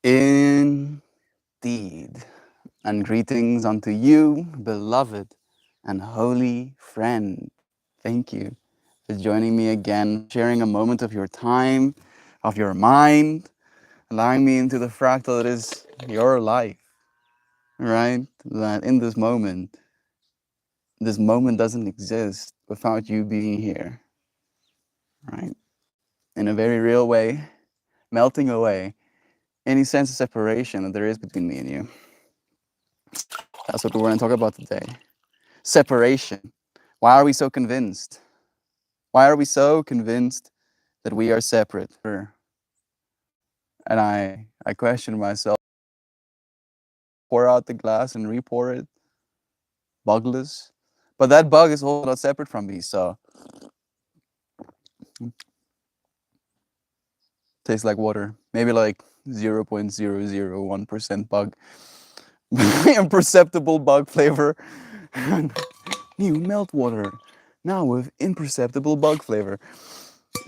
Indeed. And greetings unto you, beloved and holy friend. Thank you for joining me again, sharing a moment of your time, of your mind, allowing me into the fractal that is your life, right? That in this moment doesn't exist without you being here, right? In a very real way, melting away any sense of separation that there is between me and you. That's what we're going to talk about today. Separation. Why are we so convinced? Why are we so convinced that we are separate? And I question myself, pour out the glass and re-pour it, bugless. But that bug is also not separate from me, so tastes like water. Maybe like 0.001% bug. Imperceptible bug flavor. New melt water. Now with imperceptible bug flavor.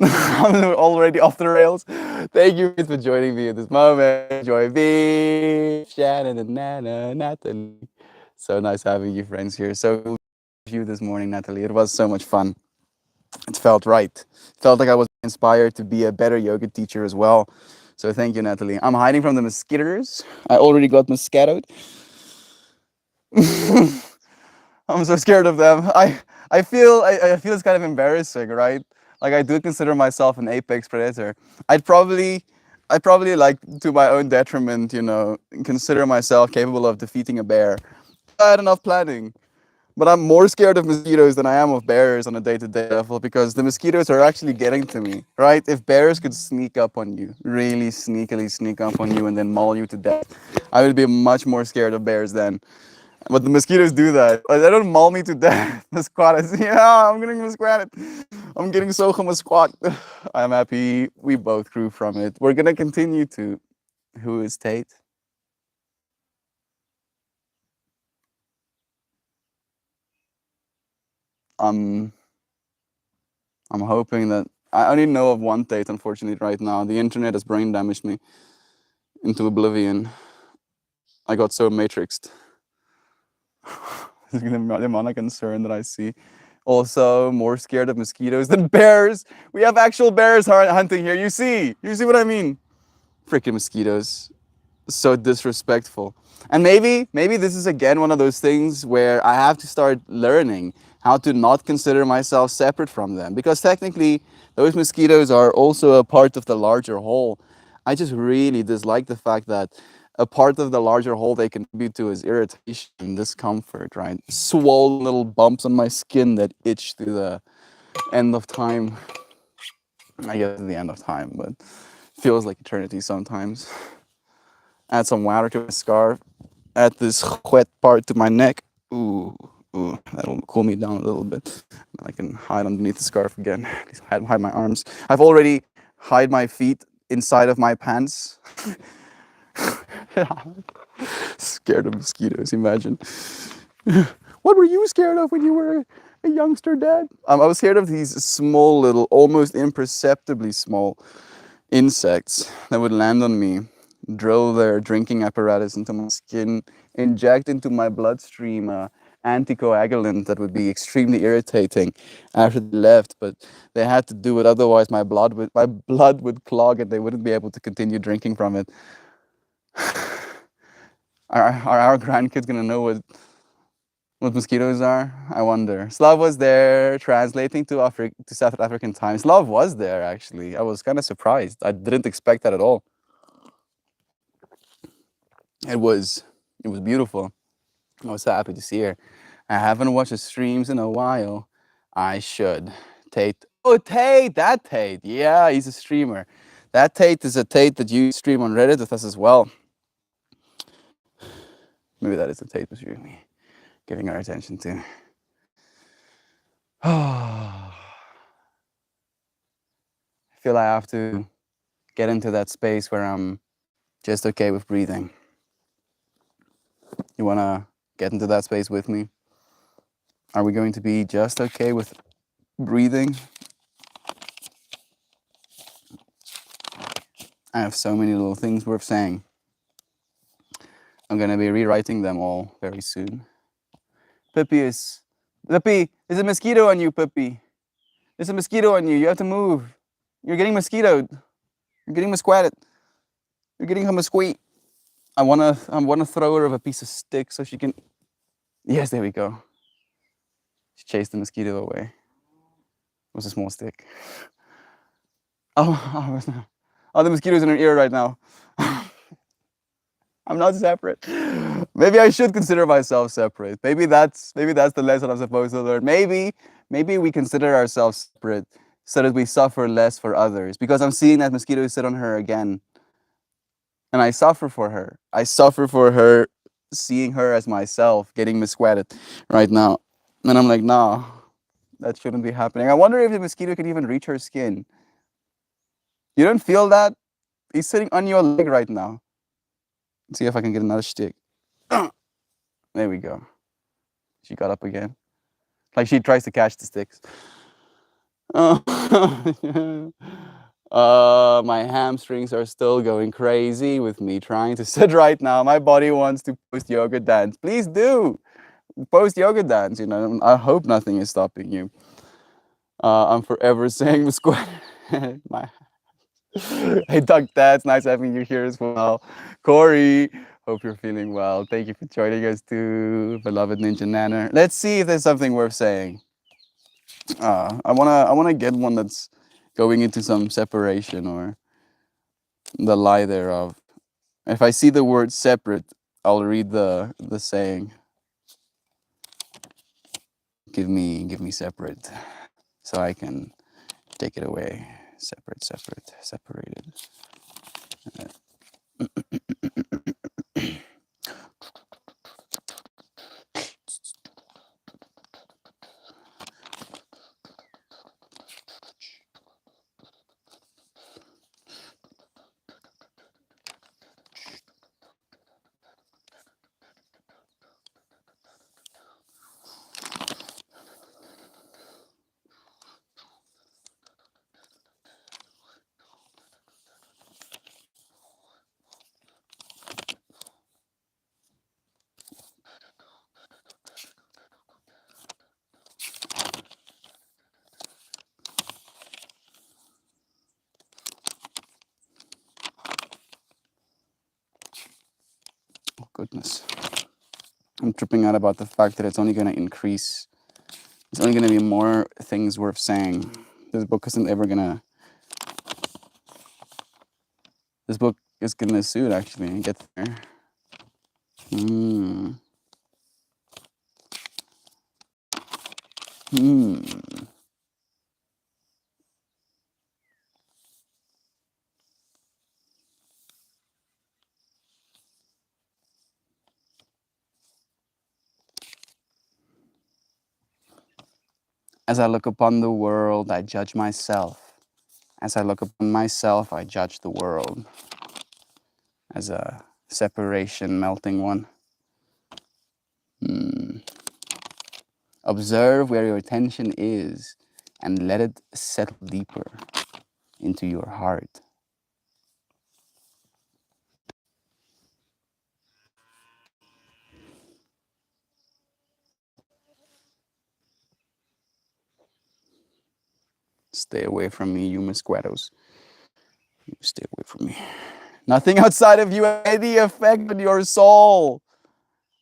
I'm already off the rails. Thank you for joining me at this moment. Joy B, Shannon and Nana, Natalie. So nice having you friends here. So you this morning, Natalie. It was so much fun. It felt right. It felt like I was inspired to be a better yoga teacher as well. So thank you, Natalie. I'm hiding from the mosquitoes. I already got mosquitoed. I'm so scared of them. I feel it's kind of embarrassing, right? Like I do consider myself an apex predator. I'd probably like to my own detriment, consider myself capable of defeating a bear. I had enough planning. But I'm more scared of mosquitoes than I am of bears on a day-to-day level because the mosquitoes are actually getting to me, right? If bears could sneak up on you, really sneakily sneak up on you and then maul you to death, I would be much more scared of bears then. But the mosquitoes do that. Like, they don't maul me to death. The squat is, yeah, I'm getting squatted. I'm getting so squat. I'm happy we both grew from it. We're gonna continue to. Who is Tate? Um, I'm hoping that I only know of one Tate, unfortunately, right now. The internet has brain damaged me into oblivion. I got so matrixed. The amount of concern that I see. Also, more scared of mosquitoes than bears. We have actual bears hunting here. You see what I mean? Freaking mosquitoes. So disrespectful. And maybe this is again one of those things where I have to start learning how to not consider myself separate from them because technically those mosquitoes are also a part of the larger whole. I just really dislike the fact that a part of the larger whole they contribute to is irritation, discomfort, right? Swollen little bumps on my skin that itch to the end of time. I guess it's the end of time, but feels like eternity sometimes. Add some water to my scarf. Add this wet part to my neck. Ooh, that'll cool me down a little bit. I can hide underneath the scarf again. Hide my arms. I've already hide my feet inside of my pants. Scared of mosquitoes, imagine. What were you scared of when you were a youngster, Dad? I was scared of these small little, almost imperceptibly small insects that would land on me, drill their drinking apparatus into my skin, inject into my bloodstream anticoagulant that would be extremely irritating after they left, but they had to do it otherwise my blood would clog and they wouldn't be able to continue drinking from it. Are our grandkids gonna know what mosquitoes are? I wonder. Slav was there translating to South African time. Slav was there actually. I was kind of surprised. I didn't expect that at all. It was it was beautiful. I was so happy to see her. I haven't watched the streams in a while. I should. Tate. Oh, Tate, that Tate. Yeah, he's a streamer. That Tate is a Tate that you stream on Reddit with us as well. Maybe that is the Tate was really giving our attention to. I feel I have to get into that space where I'm just okay with breathing. You want to get into that space with me? Are we going to be just okay with breathing? I have so many little things worth saying. I'm gonna be rewriting them all very soon. Pippi is Pippi, there's a mosquito on you, Pippi. There's a mosquito on you. You have to move. You're getting mosquitoed. You're getting mosquatted. You're getting a mosquito. I wanna throw her of a piece of stick so she can. Yes, there we go. She chased the mosquito away. It was a small stick. Oh, the mosquito's in her ear right now. I'm not separate. Maybe I should consider myself separate. Maybe that's the lesson I'm supposed to learn. Maybe we consider ourselves separate so that we suffer less for others. Because I'm seeing that mosquito sit on her again, and I suffer for her. I suffer for her, seeing her as myself, getting misquatted right now. And I'm like, nah, that shouldn't be happening. I wonder if the mosquito can even reach her skin. You don't feel that? He's sitting on your leg right now. Let's see if I can get another stick. There we go. She got up again. Like she tries to catch the sticks. My hamstrings are still going crazy with me trying to sit right now. My body wants to post yoga dance. Please do post yoga dance. I hope nothing is stopping you. I'm forever saying the squat. My Hey, Doug, that's nice having you here as well. Corey, hope you're feeling well. Thank you for joining us too, beloved Ninja Nanner. Let's see if there's something worth saying. I wanna get one that's going into some separation or the lie thereof. If I see the word separate, I'll read the saying. Give me separate, so I can take it away. Separated. Oh goodness. I'm tripping out about the fact that it's only going to increase. It's only going to be more things worth saying. This book isn't ever going to. This book is going to soon actually get there. Hmm. Hmm. As I look upon the world, I judge myself. As I look upon myself, I judge the world. As a separation melting one. Hmm. Observe where your attention is and let it settle deeper into your heart. Stay away from me, you mosquitoes. You stay away from me. Nothing outside of you has any effect on your soul.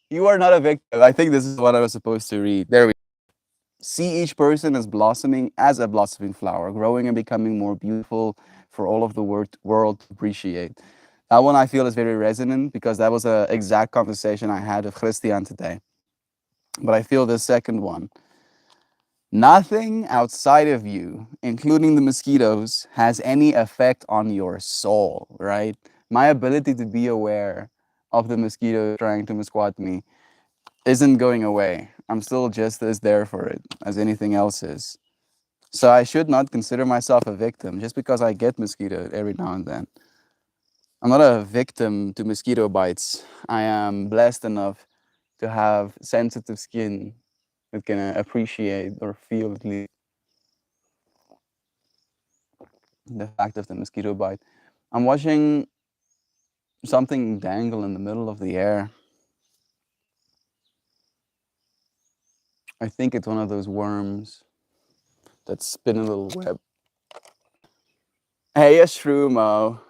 You are not a victim. I think this is what I was supposed to read. There we go. See each person as blossoming as a blossoming flower, growing and becoming more beautiful for all of the world to appreciate. That one I feel is very resonant because that was an exact conversation I had with Christian today. But I feel the second one. Nothing outside of you, including the mosquitoes, has any effect on your soul, right? My ability to be aware of the mosquito trying to squat me isn't going away. I'm still just as there for it as anything else is. So I should not consider myself a victim just because I get mosquitoed every now and then. I'm not a victim to mosquito bites. I am blessed enough to have sensitive skin that can appreciate or feel at least the fact of the mosquito bite. I'm watching something dangle in the middle of the air. I think it's one of those worms that spin a little web. Hey, a shroomo.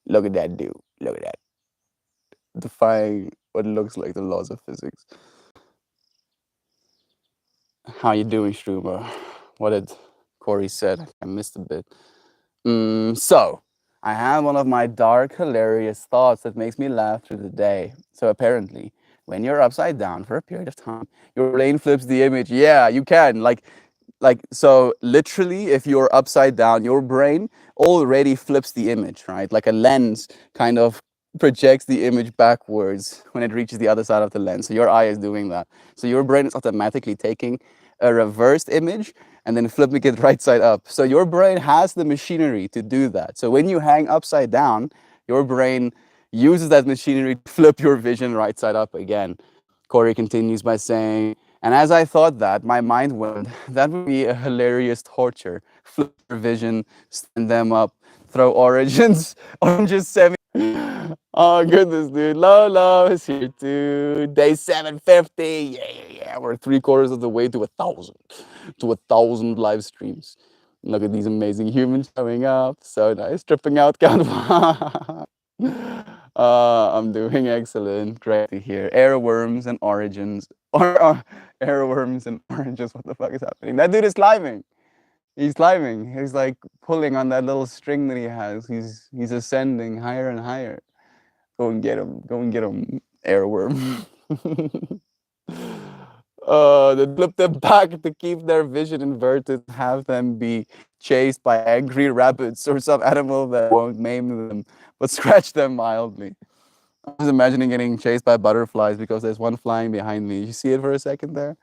Look at that dude. Look at that. Defying what looks like the laws of physics. How you doing, Shroomo? What did Corey said? I missed a bit. So, I have one of my dark, hilarious thoughts that makes me laugh through the day. So apparently, when you're upside down for a period of time, your brain flips the image. Yeah, you can. So literally, if you're upside down, your brain already flips the image, right? Like a lens kind of projects the image backwards when it reaches the other side of the lens. So your eye is doing that. So your brain is automatically taking a reversed image and then flipping it right side up. So your brain has the machinery to do that. So when you hang upside down, your brain uses that machinery to flip your vision right side up again. Corey continues by saying, and as I thought that, my mind went, that would be a hilarious torture. Flip your vision, stand them up, throw oranges 7. Oh goodness, dude. Lolo is here too. Day 750. Yeah, yeah, yeah. We're 3/4 of the way to 1,000. To 1,000 live streams. Look at these amazing humans showing up. So nice. Tripping out count. I'm doing excellent. Great to hear. Airworms and origins. Or airworms and oranges. What the fuck is happening? That dude is climbing. He's climbing. He's like pulling on that little string that he has. He's ascending higher and higher. Go and get him. Go and get him, airworm. They flip them back to keep their vision inverted, have them be chased by angry rabbits or some animal that won't maim them, but scratch them mildly. I was imagining getting chased by butterflies because there's one flying behind me. You see it for a second there?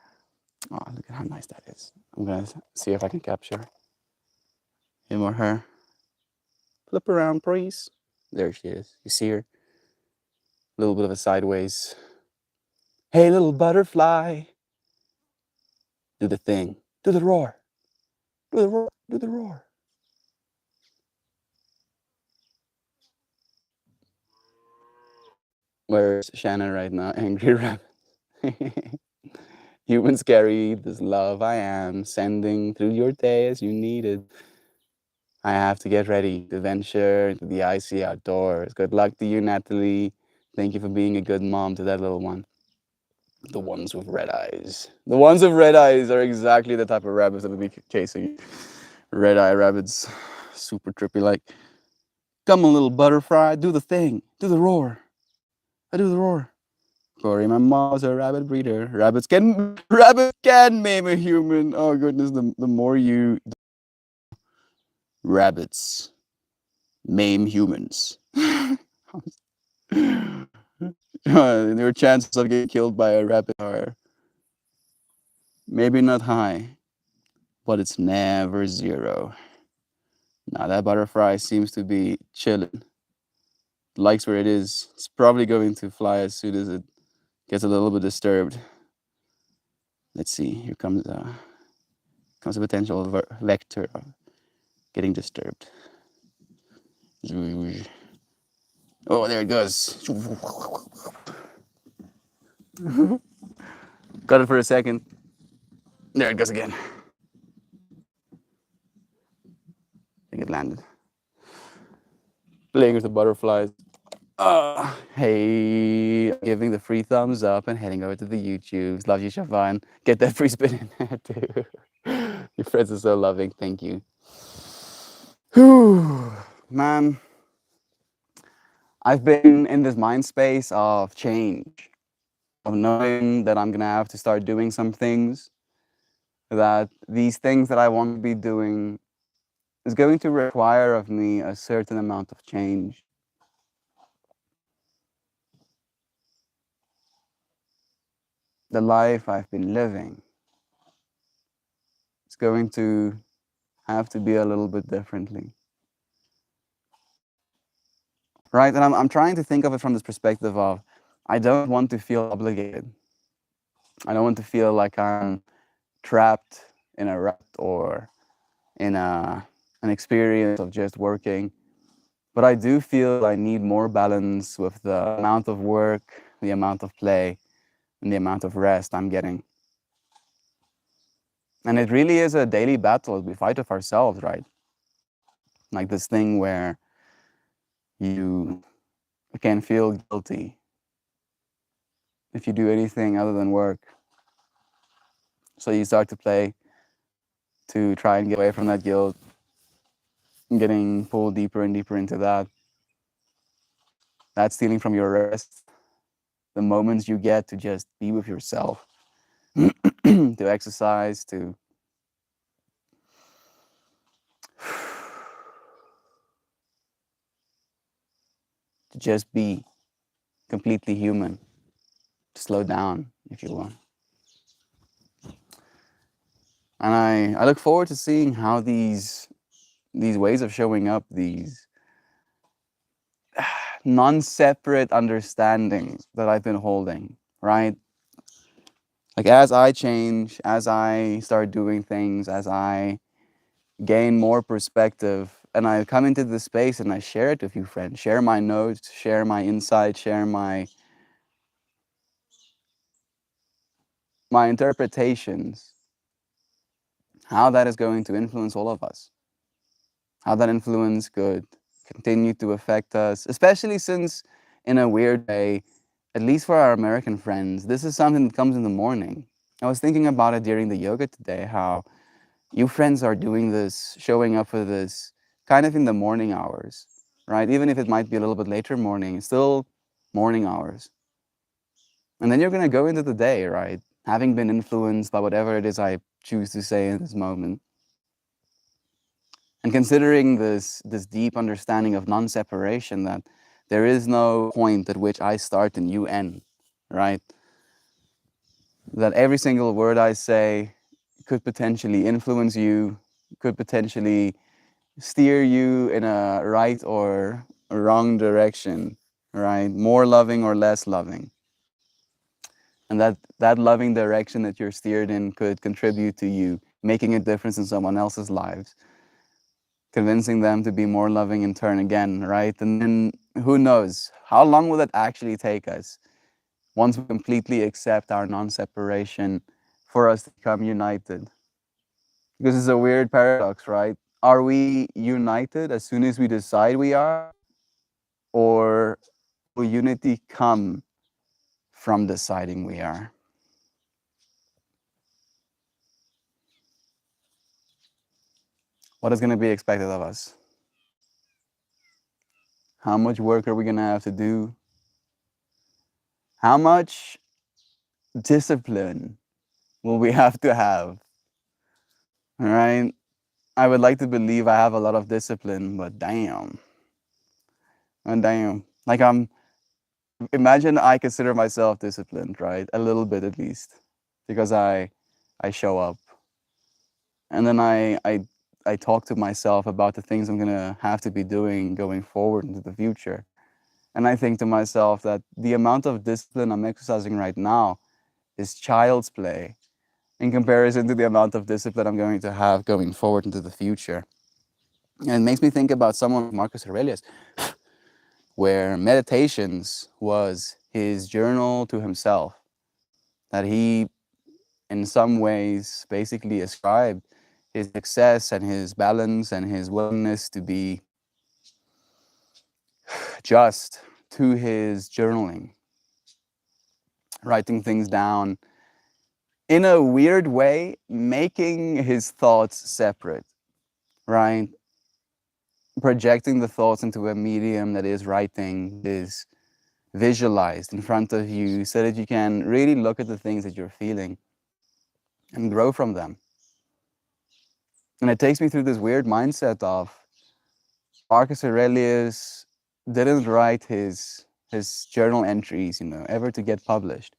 Oh, look at how nice that is. I'm gonna see if I can capture him or her. Flip around, please. There she is. You see her? A little bit of a sideways. Hey, little butterfly. Do the thing. Do the roar. Do the roar. Do the roar. Where's Shannon right now? Angry rabbit. Humans carry this love I am sending through your day as you need it. I have to get ready to venture into the icy outdoors. Good luck to you, Natalie. Thank you for being a good mom to that little one. The ones with red eyes. The ones with red eyes are exactly the type of rabbits that will be chasing red eye rabbits. Super trippy. Like, come on, little butterfly. Do the thing. Do the roar. I do the roar. Corey, my mom's a rabbit breeder. Rabbits can maim a human. Oh goodness, the more you rabbits maim humans. Your chances of getting killed by a rabbit are maybe not high, but it's never zero. Now that butterfly seems to be chilling. Likes where it is. It's probably going to fly as soon as it gets a little bit disturbed. Let's see. Here comes a potential vector of getting disturbed. Oh, there it goes. Got it for a second. There it goes again. I think it landed. Playing with the butterflies. Hey, giving the free thumbs up and heading over to the YouTubes. Love you, Siobhan. Get that free spin in there too. Your friends are so loving. Thank you. Whew, man. I've been in this mind space of change, of knowing that I'm gonna have to start doing some things, that these things that I want to be doing is going to require of me a certain amount of change. The life I've been living is going to have to be a little bit differently. Right? And I'm trying to think of it from this perspective of I don't want to feel obligated. I don't want to feel like I'm trapped in a rut or in an experience of just working. But I do feel I need more balance with the amount of work, the amount of play, and the amount of rest I'm getting. And it really is a daily battle we fight with ourselves, right? Like this thing where you can feel guilty if you do anything other than work. So you start to play to try and get away from that guilt, getting pulled deeper and deeper into that. That's stealing from your rest, the moments you get to just be with yourself, to exercise, to just be completely human, to slow down, if you will. And I look forward to seeing how these ways of showing up, these non-separate understandings that I've been holding, right? Like as I change, as I start doing things, as I gain more perspective, and I come into this space and I share it with you friends, share my notes, share my insights, share my interpretations, how that is going to influence all of us, how that influence could continue to affect us, especially since, in a weird way, at least for our American friends, this is something that comes in the morning. I was thinking about it during the yoga today, how you friends are doing this, showing up for this kind of in the morning hours, right? Even if it might be a little bit later morning, it's still morning hours. And then you're going to go into the day, right? Having been influenced by whatever it is I choose to say in this moment. And considering this deep understanding of non-separation, that there is no point at which I start and you end, right? That every single word I say could potentially influence you, could potentially steer you in a right or a wrong direction, right? More loving or less loving. And that loving direction that you're steered in could contribute to you making a difference in someone else's lives, convincing them to be more loving in turn again, right? And then who knows, how long will it actually take us once we completely accept our non-separation for us to become united? Because it's a weird paradox, right? Are we united as soon as we decide we are? Or will unity come from deciding we are? What is going to be expected of us? How much work are we going to have to do? How much discipline will we have to have? All right. I would like to believe I have a lot of discipline, but damn. And damn. Like imagine I consider myself disciplined, right? A little bit at least. Because I show up. And then I talk to myself about the things I'm gonna have to be doing going forward into the future. And I think to myself that the amount of discipline I'm exercising right now is child's play in comparison to the amount of discipline I'm going to have going forward into the future. And it makes me think about someone like Marcus Aurelius, where meditations was his journal to himself, that he, in some ways, basically ascribed his success and his balance and his willingness to be just to his journaling, writing things down, in a weird way, making his thoughts separate, right? Projecting the thoughts into a medium that is writing, is visualized in front of you so that you can really look at the things that you're feeling and grow from them. And it takes me through this weird mindset of Marcus Aurelius didn't write his journal entries, ever to get published.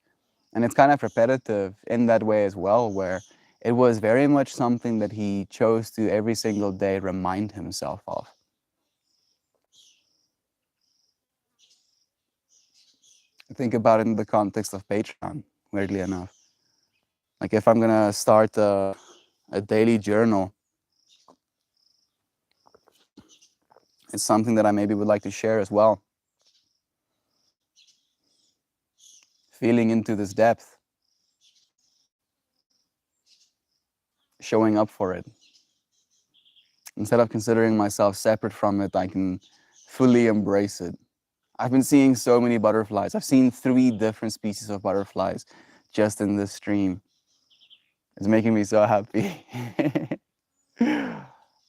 And it's kind of repetitive in that way as well, where it was very much something that he chose to every single day remind himself of. Think about it in the context of Patreon, weirdly enough. Like if I'm gonna start a daily journal, it's something that I maybe would like to share as well. Feeling into this depth, showing up for it. Instead of considering myself separate from it, I can fully embrace it. I've been seeing so many butterflies. I've seen 3 different species of butterflies just in this stream. It's making me so happy.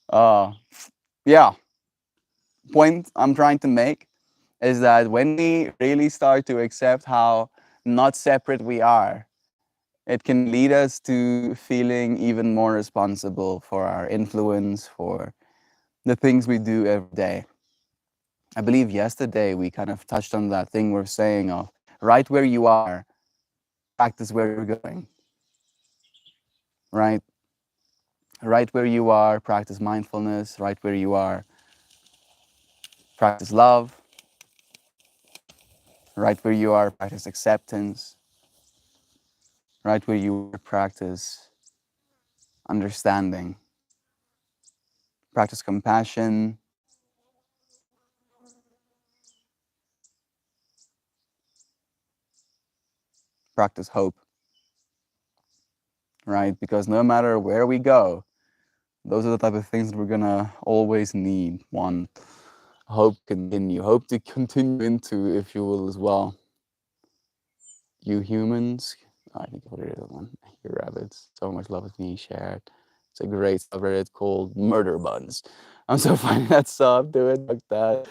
uh, yeah, point I'm trying to make is that when we really start to accept how not separate we are, it can lead us to feeling even more responsible for our influence, for the things we do every day. I believe yesterday we kind of touched on that thing we're saying of right where you are, practice where you're going. Right? Right where you are, practice mindfulness. Right where you are, practice love. Right where you are, practice acceptance. Right where you are, practice understanding. Practice compassion. Practice hope. Right? Because no matter where we go, those are the type of things that we're gonna always need, want, hope to continue into, if you will, as well. You humans, I think what it is one. You rabbits, so much love is being shared. It's a great subreddit called Murder Buns. I'm so finding that sub, do it like that.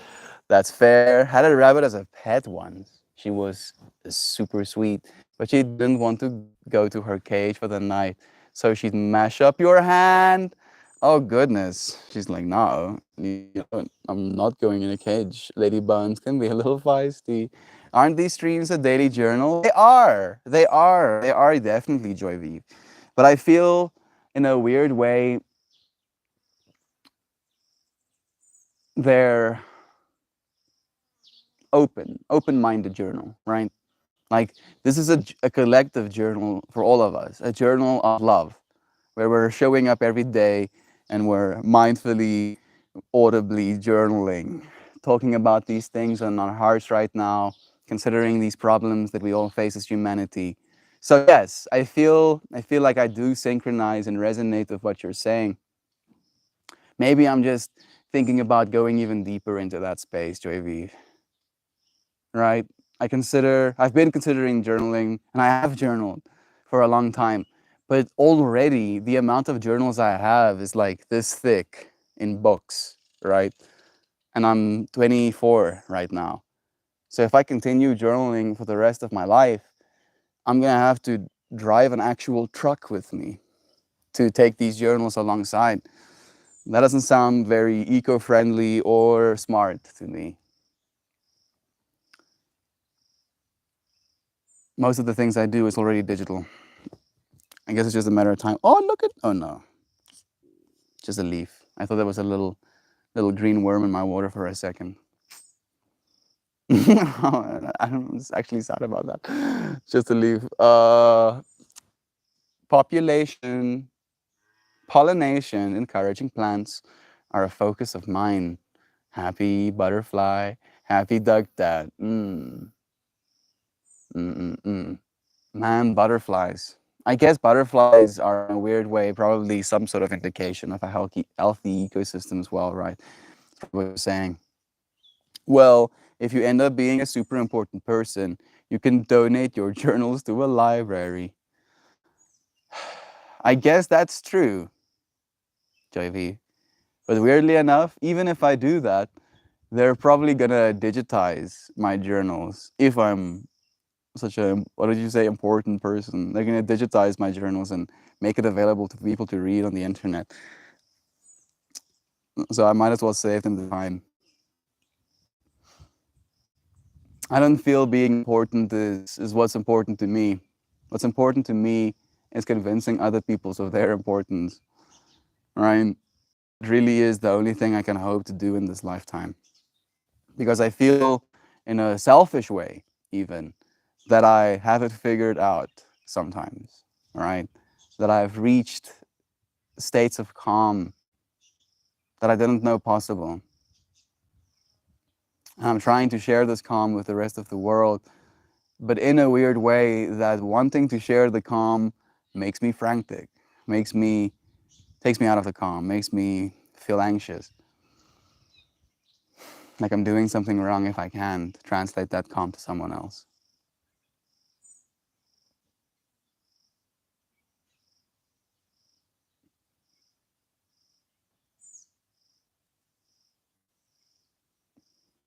That's fair. Had a rabbit as a pet once. She was super sweet, but she didn't want to go to her cage for the night. So she'd mash up your hand. Oh goodness. She's like, no, I'm not going in a cage. Lady Buns can be a little feisty. Aren't these streams a daily journal? They are. They are. They are definitely Joy V. But I feel in a weird way they're open-minded journal, right? Like this is a collective journal for all of us, a journal of love, where we're showing up every day and we're mindfully, audibly journaling, talking about these things on our hearts right now, considering these problems that we all face as humanity. So yes, I feel like I do synchronize and resonate with what you're saying. Maybe I'm just thinking about going even deeper into that space, JV. Right? I've been considering journaling, and I have journaled for a long time, but already the amount of journals I have is like this thick in books, right? And I'm 24 right now. So if I continue journaling for the rest of my life, I'm gonna have to drive an actual truck with me to take these journals alongside. That doesn't sound very eco-friendly or smart to me. Most of the things I do is already digital. I guess it's just a matter of time. Oh, look at, oh no, just a leaf. I thought there was a little green worm in my water for a second. I'm actually sad about that. Just a leaf. Population, pollination, encouraging plants are a focus of mine. Happy butterfly, happy duck dad. Man, butterflies. I guess butterflies are in a weird way probably some sort of indication of a healthy ecosystem as well, right? That's what you're saying. Well, if you end up being a super important person, you can donate your journals to a library. I guess that's true, JV. But weirdly enough, even if I do that, they're probably gonna digitize my journals if I'm such a, what did you say, important person. They're gonna digitize my journals and make it available to people to read on the internet. So I might as well save them the time. I don't feel being important is what's important to me. What's important to me is convincing other people of their importance, right? It really is the only thing I can hope to do in this lifetime. Because I feel, in a selfish way, even, that I have it figured out sometimes, right? That I've reached states of calm that I didn't know possible. And I'm trying to share this calm with the rest of the world, but in a weird way that wanting to share the calm makes me frantic, makes me Takes me out of the calm, makes me feel anxious, like I'm doing something wrong if I can't translate that calm to someone else.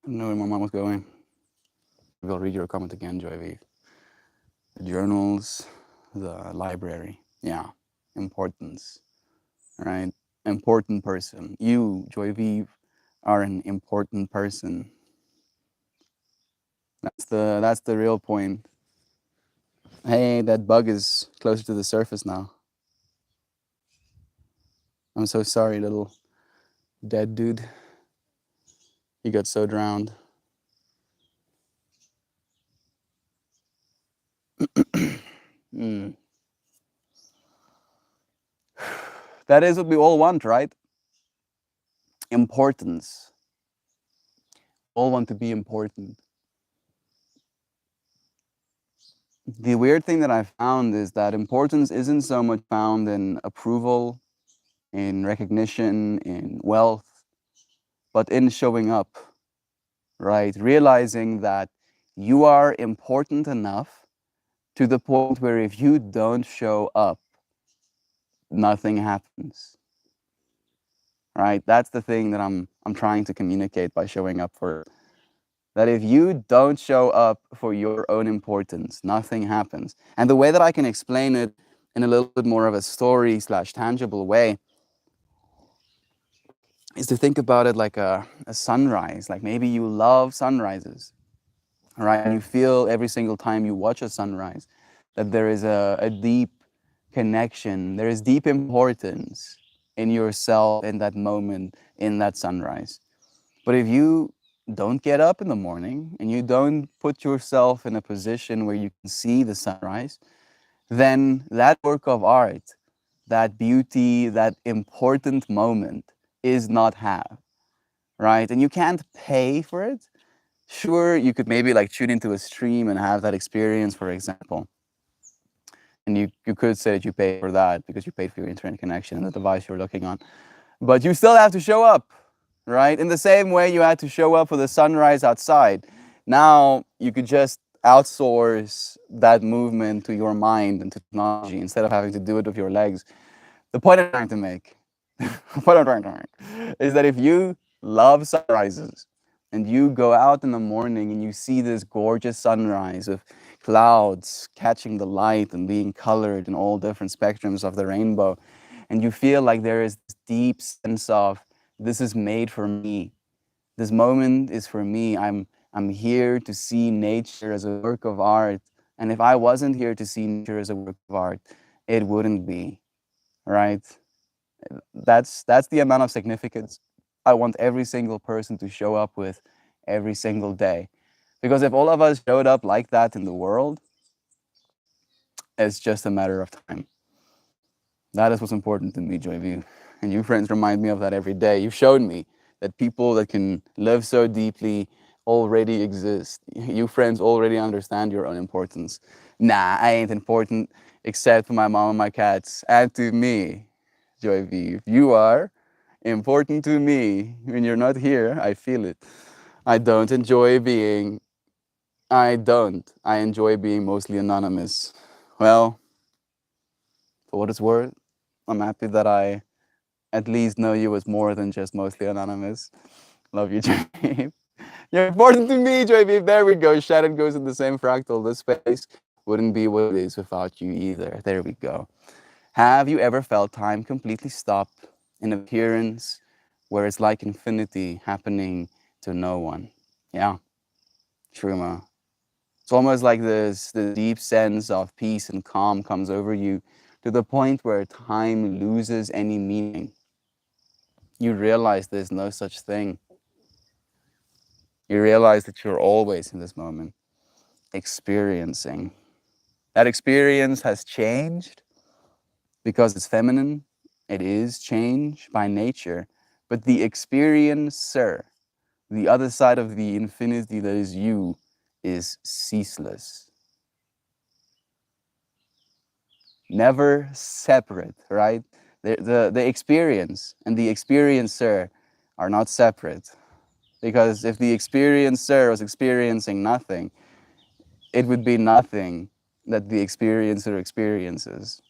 I don't know where my mom was going. We'll read your comment again, Joy V. The journals, the library. Yeah, importance, right? Important person. You, Joy V, are an important person. That's the real point. Hey, that bug is closer to the surface now. I'm so sorry, little dead dude. He got so drowned. Mm. That is what we all want, right? Importance. All want to be important. The weird thing that I found is that importance isn't so much found in approval, in recognition, in wealth, but in showing up, right? Realizing that you are important enough to the point where if you don't show up, nothing happens. Right? That's the thing that I'm trying to communicate by showing up for. That if you don't show up for your own importance, nothing happens. And the way that I can explain it in a little bit more of a story slash tangible way is to think about it like a sunrise. Like maybe you love sunrises, right? And you feel every single time you watch a sunrise that there is a deep connection, there is deep importance in yourself in that moment, in that sunrise. But if you don't get up in the morning and you don't put yourself in a position where you can see the sunrise, then that work of art, that beauty, that important moment is not have, right? And you can't pay for it. Sure, you could maybe like tune into a stream and have that experience, for example. And you could say that you paid for that because you paid for your internet connection and the device you're looking on. But you still have to show up, right? In the same way you had to show up for the sunrise outside. Now you could just outsource that movement to your mind and to technology instead of having to do it with your legs. The point I'm trying to make, what I'm trying to make, is that if you love sunrises and you go out in the morning and you see this gorgeous sunrise with clouds catching the light and being colored in all different spectrums of the rainbow, and you feel like there is this deep sense of this is made for me. This moment is for me. I'm here to see nature as a work of art. And if I wasn't here to see nature as a work of art, it wouldn't be, right? That's the amount of significance I want every single person to show up with every single day. Because if all of us showed up like that in the world, it's just a matter of time. That is what's important to me, Joyview. And you friends remind me of that every day. You've shown me that people that can live so deeply already exist. You friends already understand your own importance. Nah, I ain't important except for my mom and my cats. And to me, Joyview, you are important to me. When you're not here, I feel it. I don't enjoy being, I don't. I enjoy being mostly anonymous. Well, for what it's worth, I'm happy that I at least know you as more than just mostly anonymous. Love you, Joy. You're important to me, Joy. There we go. Shannon goes in the same fractal. This space wouldn't be what it is without you either. There we go. Have you ever felt time completely stop in appearance where it's like infinity happening to no one? Yeah, Truma. It's almost like this the deep sense of peace and calm comes over you to the point where time loses any meaning. You realize there's no such thing. You realize that you're always in this moment experiencing. That experience has changed because it's feminine. It is change by nature. But the experiencer, the other side of the infinity that is you, is ceaseless. Never separate, right? The experience and the experiencer are not separate. Because if the experiencer was experiencing nothing, it would be nothing that the experiencer experiences,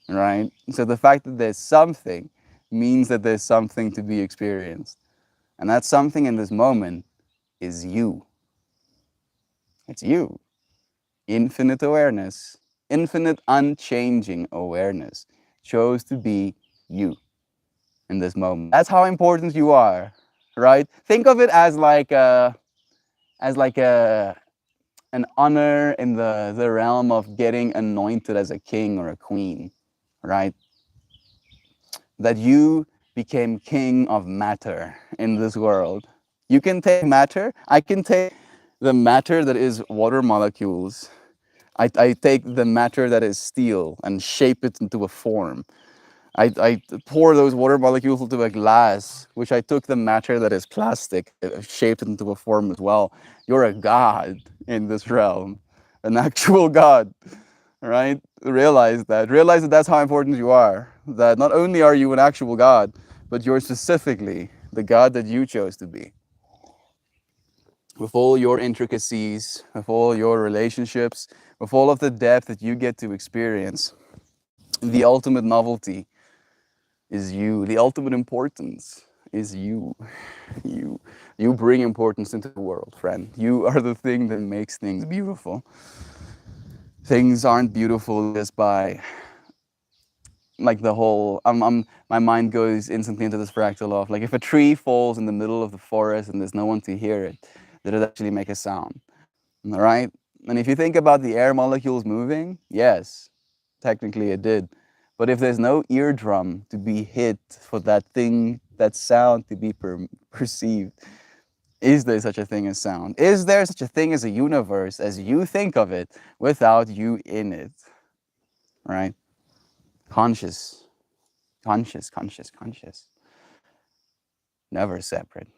right? So the fact that there's something means that there's something to be experienced. And that something in this moment is you. It's you. Infinite awareness, infinite unchanging awareness chose to be you in this moment. That's how important you are, right? Think of it as like a an honor in the realm of getting anointed as a king or a queen, right? That you became king of matter in this world. You can take matter, I can take the matter that is water molecules. I take the matter that is steel and shape it into a form. I pour those water molecules into a glass, which I took the matter that is plastic, shaped it into a form as well. You're a god in this realm, an actual god, right? Realize that. Realize that that's how important you are. That not only are you an actual god, but you're specifically the god that you chose to be. With all your intricacies, with all your relationships, with all of the depth that you get to experience, the ultimate novelty is you. The ultimate importance is you. You bring importance into the world, friend. You are the thing that makes things beautiful. Things aren't beautiful just by like the whole my mind goes instantly into this fractal of like if a tree falls in the middle of the forest and there's no one to hear it, did it actually make a sound? All right? And if you think about the air molecules moving, yes, technically it did. But if there's no eardrum to be hit for that thing, that sound to be perceived, is there such a thing as sound? Is there such a thing as a universe as you think of it without you in it? Right? Conscious, conscious. Never separate.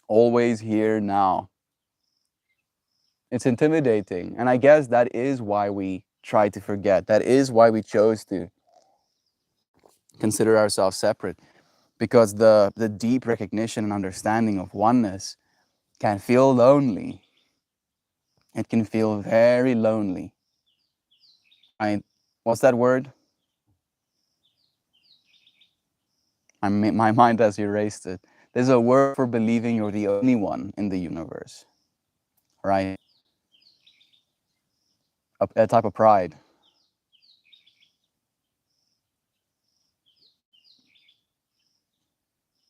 Always here now. It's intimidating. And I guess that is why we try to forget. That is why we chose to consider ourselves separate. Because the deep recognition and understanding of oneness can feel lonely. It can feel very lonely. Right? What's that word? My mind has erased it. There's a word for believing you're the only one in the universe. Right? A type of pride.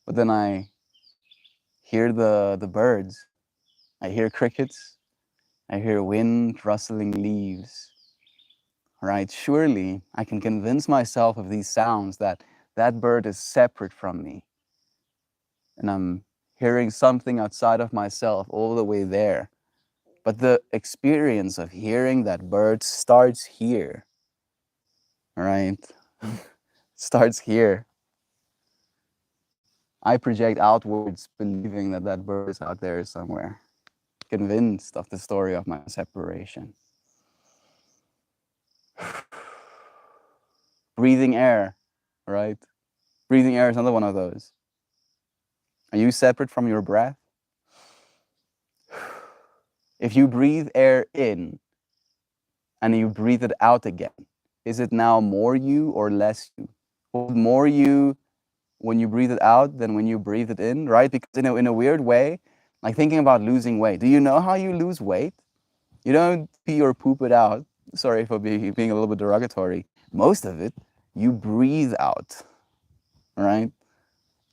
But then I hear the birds. I hear crickets. I hear wind rustling leaves. Right? Surely I can convince myself of these sounds that that bird is separate from me. And I'm hearing something outside of myself all the way there. But the experience of hearing that bird starts here. Right? Starts here. I project outwards believing that that bird is out there somewhere, convinced of the story of my separation. Breathing air, right? Breathing air is another one of those. Are you separate from your breath? If you breathe air in and you breathe it out again, is it now more you or less you? More you when you breathe it out than when you breathe it in, right? Because in a weird way, like thinking about losing weight. Do you know how you lose weight? You don't pee or poop it out. Sorry for being a little bit derogatory. Most of it, you breathe out, right?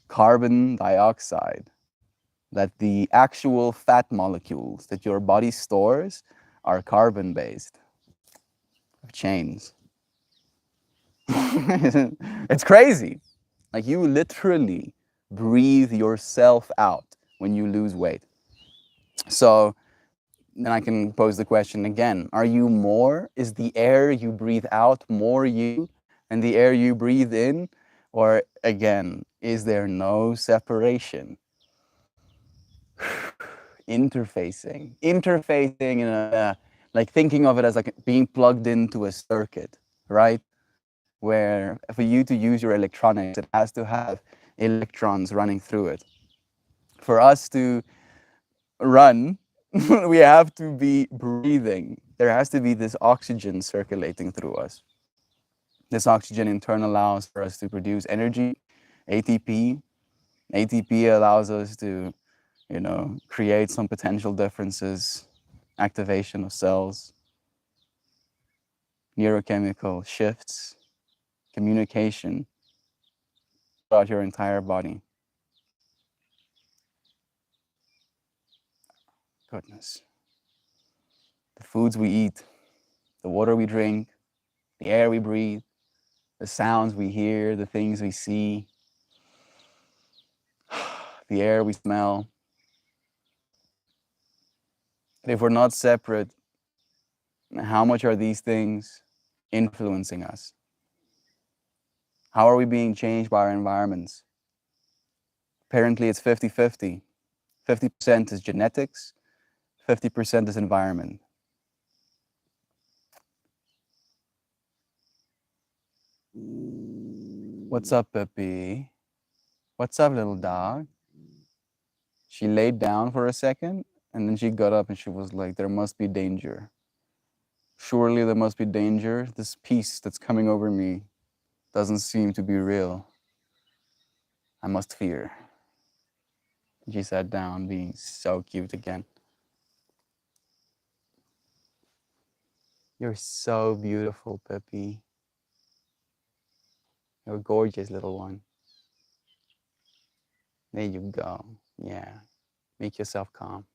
Carbon dioxide. That the actual fat molecules that your body stores are carbon based, chains. It's crazy. Like you literally breathe yourself out when you lose weight. So then I can pose the question again. Are you more? Is the air you breathe out more you than the air you breathe in? Or again, is there no separation? Interfacing in a, like thinking of it as like being plugged into a circuit, right? where for you to use your electronics, it has to have electrons running through it. For us to run, we have to be breathing. There has to be this oxygen circulating through us. This oxygen in turn allows for us to produce energy, ATP. ATP allows us to, create some potential differences, activation of cells, neurochemical shifts, communication throughout your entire body. Goodness. The foods we eat, the water we drink, the air we breathe, the sounds we hear, the things we see, the air we smell. If we're not separate, how much are these things influencing us? How are we being changed by our environments? Apparently, it's 50-50. 50% is genetics, 50% is environment. What's up, Peppy? What's up, little dog? She laid down for a second, and then she got up and she was like, there must be danger. Surely there must be danger. This peace that's coming over me doesn't seem to be real. I must fear. She sat down, being so cute again. You're so beautiful, Peppy. You're a gorgeous little one. There you go. Yeah. Make yourself calm.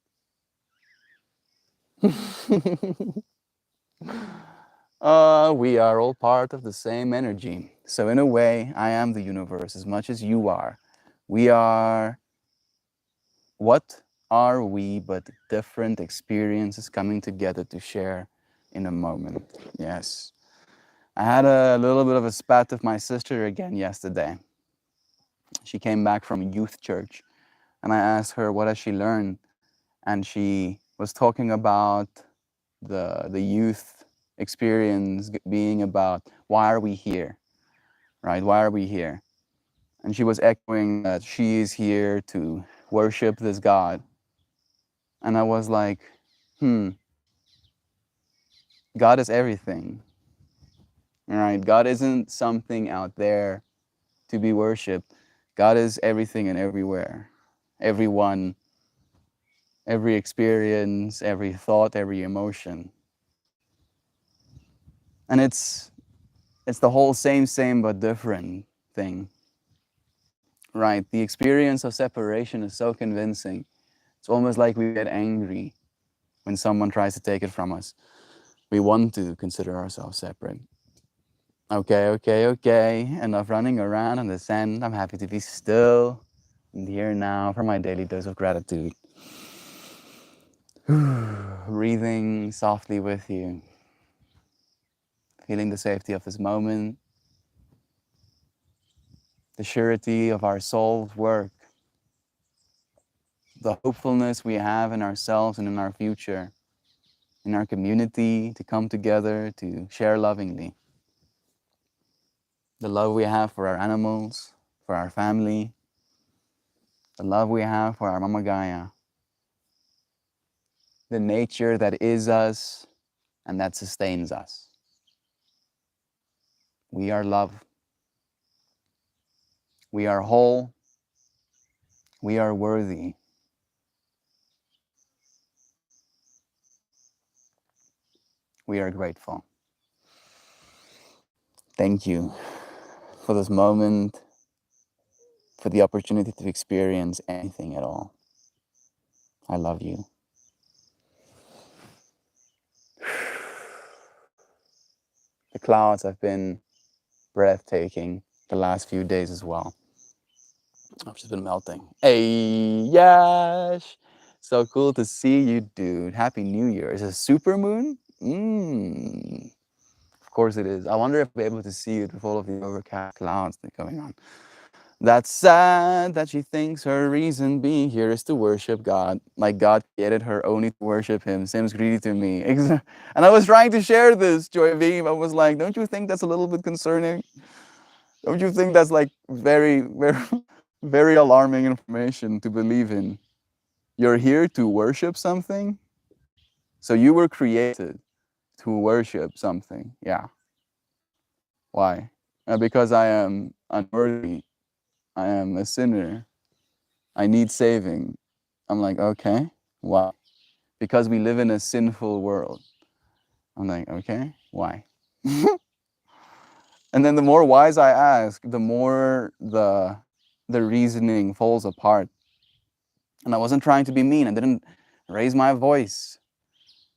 We are all part of the same energy. So in a way, I am the universe as much as you are. We are, what are we but different experiences coming together to share in a moment? Yes. I had a little bit of a spat with my sister again yesterday. She came back from youth church and I asked her what has she learned, and she was talking about the youth experience being about why are we here, right? Why are we here? And she was echoing that she is here to worship this God. And I was like, God is everything, right? God isn't something out there to be worshipped. God is everything and everywhere. Everyone, every experience, every thought, every emotion. And it's the whole same but different thing, right? The experience of separation is so convincing. It's almost like we get angry when someone tries to take it from us. We want to consider ourselves separate. Okay. Enough running around in the sand. I'm happy to be still and here now for my daily dose of gratitude. Breathing softly with you. Feeling the safety of this moment. The surety of our soul's work. The hopefulness we have in ourselves and in our future. In our community, to come together, to share lovingly. The love we have for our animals, for our family. The love we have for our Mama Gaia. The nature that is us and that sustains us. We are love. We are whole. We are worthy. We are grateful. Thank you for this moment, for the opportunity to experience anything at all. I love you. The clouds have been breathtaking the last few days as well. I've just been melting. Hey, Yash! So cool to see you, dude. Happy New Year. Is it a super moon? Of course it is. I wonder if I'll be able to see it with all of the overcast clouds that are going on. That's sad that she thinks her reason being here is to worship God. Like God created her only to worship Him. Seems greedy to me. And I was trying to share this, Joy Beam. I was like, don't you think that's a little bit concerning? Don't you think that's like very, very, very alarming information to believe in? You're here to worship something. So you were created to worship something. Yeah. Why? Because I am unworthy. I am a sinner. I need saving. I'm like, okay, why? Because we live in a sinful world. I'm like, okay, why? And then the more whys I ask, the more the reasoning falls apart. And I wasn't trying to be mean. I didn't raise my voice.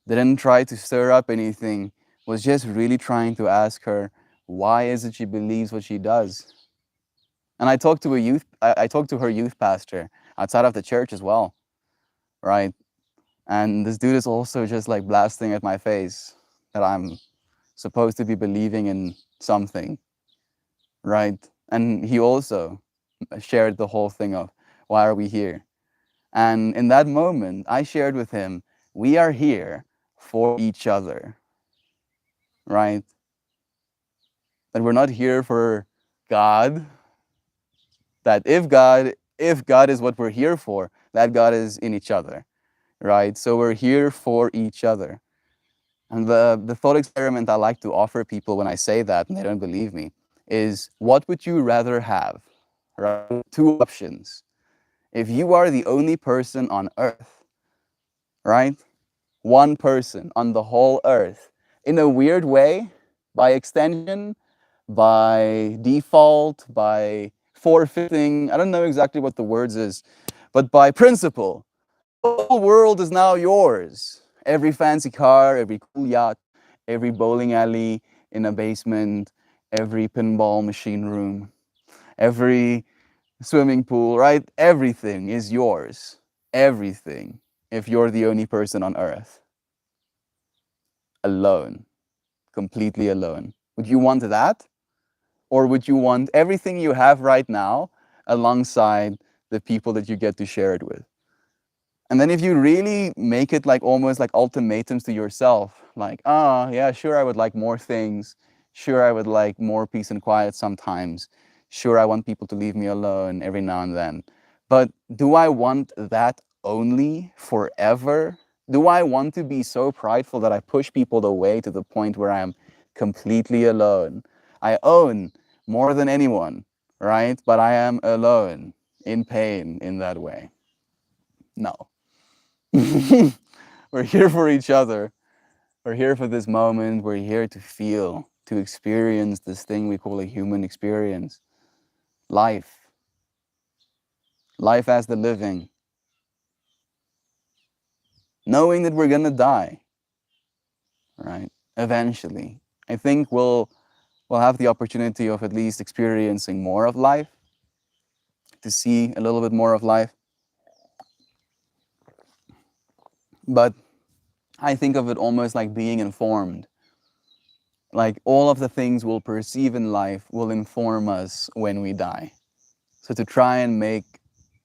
Didn't try to stir up anything. Was just really trying to ask her, why is it she believes what she does? And I talked to her youth pastor outside of the church as well, right? And this dude is also just like blasting at my face that I'm supposed to be believing in something, right? And he also shared the whole thing of, why are we here? And in that moment, I shared with him, we are here for each other, right? That we're not here for God, that if God is what we're here for, that God is in each other, right? So we're here for each other. And the thought experiment I like to offer people when I say that and they don't believe me is, what would you rather have? Right? Two options. If you are the only person on earth, right? One person on the whole earth, in a weird way, by extension, by default, by forfeiting, I don't know exactly what the words is, but by principle, the whole world is now yours. Every fancy car, every cool yacht, every bowling alley in a basement, every pinball machine room, every swimming pool, right? Everything is yours. Everything. If you're the only person on earth. Alone. Completely alone. Would you want that? Or would you want everything you have right now alongside the people that you get to share it with? And then if you really make it like almost like ultimatums to yourself, like, ah, yeah, sure, I would like more things. Sure, I would like more peace and quiet sometimes. Sure, I want people to leave me alone every now and then. But do I want that only forever? Do I want to be so prideful that I push people away to the point where I am completely alone? I own more than anyone, right? But I am alone, in pain in that way. No. We're here for each other. We're here for this moment. We're here to feel, to experience this thing we call a human experience. Life. Life as the living. Knowing that we're going to die, right? Eventually. I think we'll have the opportunity of at least experiencing more of life, to see a little bit more of life. But I think of it almost like being informed. Like all of the things we'll perceive in life will inform us when we die. So to try and make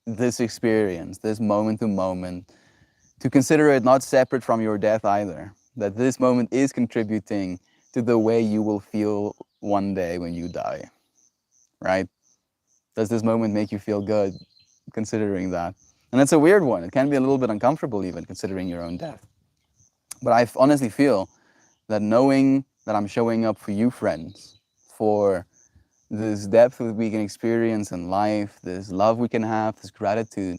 this experience, this moment to moment, to consider it not separate from your death either, that this moment is contributing to the way you will feel one day when you die, right? Does this moment make you feel good considering that? And it's a weird one. It can be a little bit uncomfortable even considering your own death. But I honestly feel that knowing that I'm showing up for you, friends, for this depth that we can experience in life, this love we can have, this gratitude,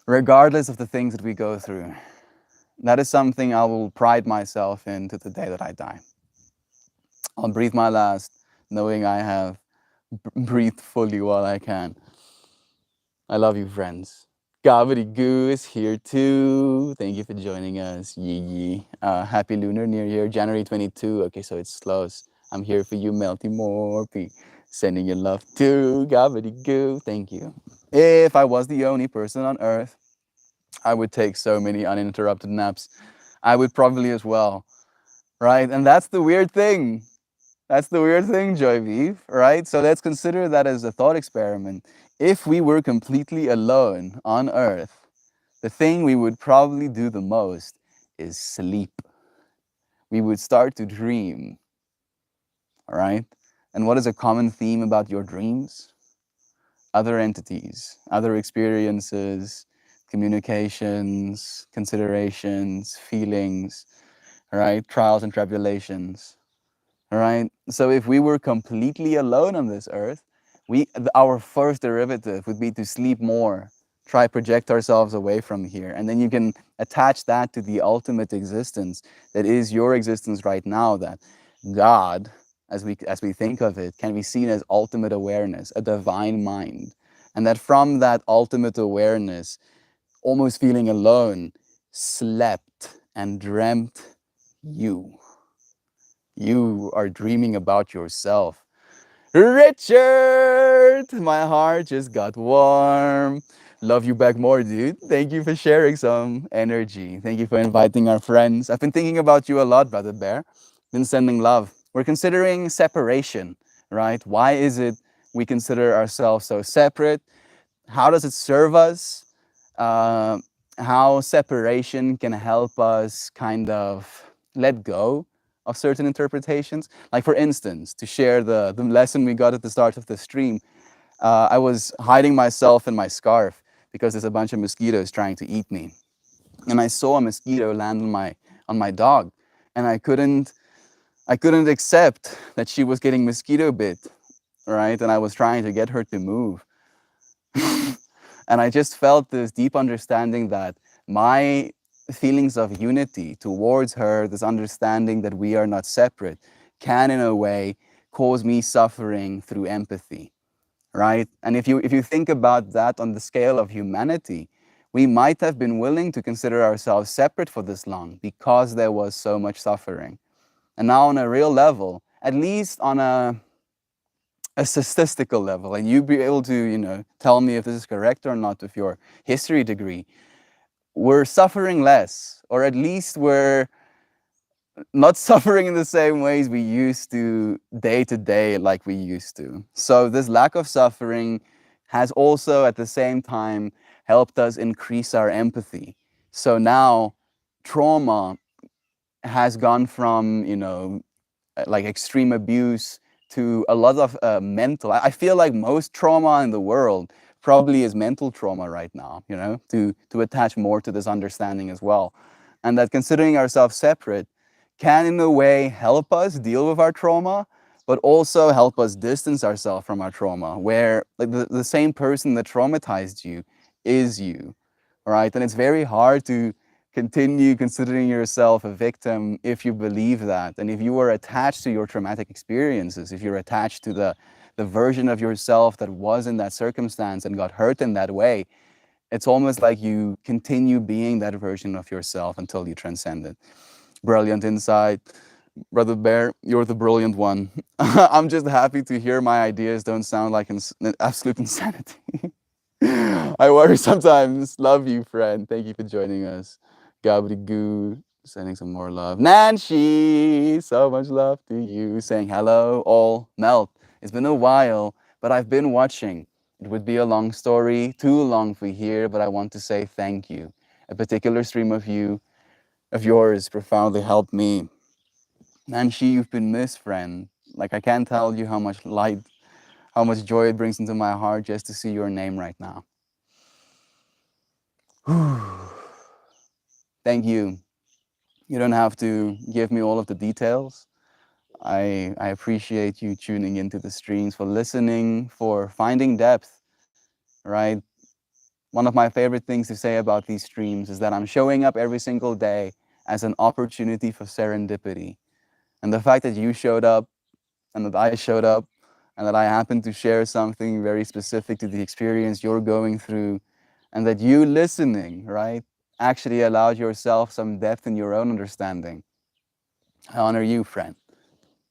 regardless of the things that we go through, that is something I will pride myself in to the day that I die. I'll breathe my last, knowing I have breathed fully while I can. I love you, friends. Goo is here too. Thank you for joining us. Yee yee. Happy Lunar New Year, January 22. Okay, so it's close. I'm here for you, Melty Morpy. Sending your love to Goo. Thank you. If I was the only person on Earth, I would take so many uninterrupted naps. I would probably as well, right? And that's the weird thing. That's the weird thing, Joy Vive, right? So let's consider that as a thought experiment. If we were completely alone on Earth, the thing we would probably do the most is sleep. We would start to dream, all right? And what is a common theme about your dreams? Other entities, other experiences, communications, considerations, feelings, all right? Trials and tribulations. All right. So if we were completely alone on this earth, our first derivative would be to sleep more, try project ourselves away from here, and then you can attach that to the ultimate existence that is your existence right now. That God, as we think of it, can be seen as ultimate awareness, a divine mind, and that from that ultimate awareness, almost feeling alone, slept and dreamt you. You are dreaming about yourself. Richard! My heart just got warm. Love you back more, dude. Thank you for sharing some energy. Thank you for inviting our friends. I've been thinking about you a lot, Brother Bear. Been sending love. We're considering separation, right? Why is it we consider ourselves so separate? How does it serve us? Uh, how separation can help us kind of let go of certain interpretations. Like, for instance, to share the lesson we got at the start of the stream, I was hiding myself in my scarf because there's a bunch of mosquitoes trying to eat me. And I saw a mosquito land on my dog. And I couldn't accept that she was getting mosquito bit, right? And I was trying to get her to move. And I just felt this deep understanding that my feelings of unity towards her, this understanding that we are not separate, can in a way cause me suffering through empathy, right? And if you think about that on the scale of humanity, we might have been willing to consider ourselves separate for this long because there was so much suffering. And now on a real level, at least on a statistical level, and you'd be able to, tell me if this is correct or not with your history degree, we're suffering less, or at least we're not suffering in the same ways we used to day like we used to. So this lack of suffering has also at the same time helped us increase our empathy. So now trauma has gone from, like extreme abuse to a lot of mental. I feel like most trauma in the world probably is mental trauma right now, to attach more to this understanding as well. And that considering ourselves separate can in a way help us deal with our trauma, but also help us distance ourselves from our trauma, where like the same person that traumatized you is you, right? And it's very hard to continue considering yourself a victim if you believe that. And if you are attached to your traumatic experiences, if you're attached to the version of yourself that was in that circumstance and got hurt in that way, it's almost like you continue being that version of yourself until you transcend it. Brilliant insight. Brother Bear, you're the brilliant one. I'm just happy to hear my ideas don't sound like absolute insanity. I worry sometimes. Love you, friend. Thank you for joining us. Goo, sending some more love. Nancy, so much love to you. Saying hello, all. Melt, it's been a while, but I've been watching. It would be a long story, too long for here, but I want to say thank you. A particular stream of yours profoundly helped me. Nancy, you've been missed, friend. Like, I can't tell you how much light, how much joy it brings into my heart just to see your name right now. Thank you. You don't have to give me all of the details. I appreciate you tuning into the streams, for listening, for finding depth, right? One of my favorite things to say about these streams is that I'm showing up every single day as an opportunity for serendipity. And the fact that you showed up and that I showed up and that I happened to share something very specific to the experience you're going through, and that you listening, right, actually allowed yourself some depth in your own understanding. I honor you, friend.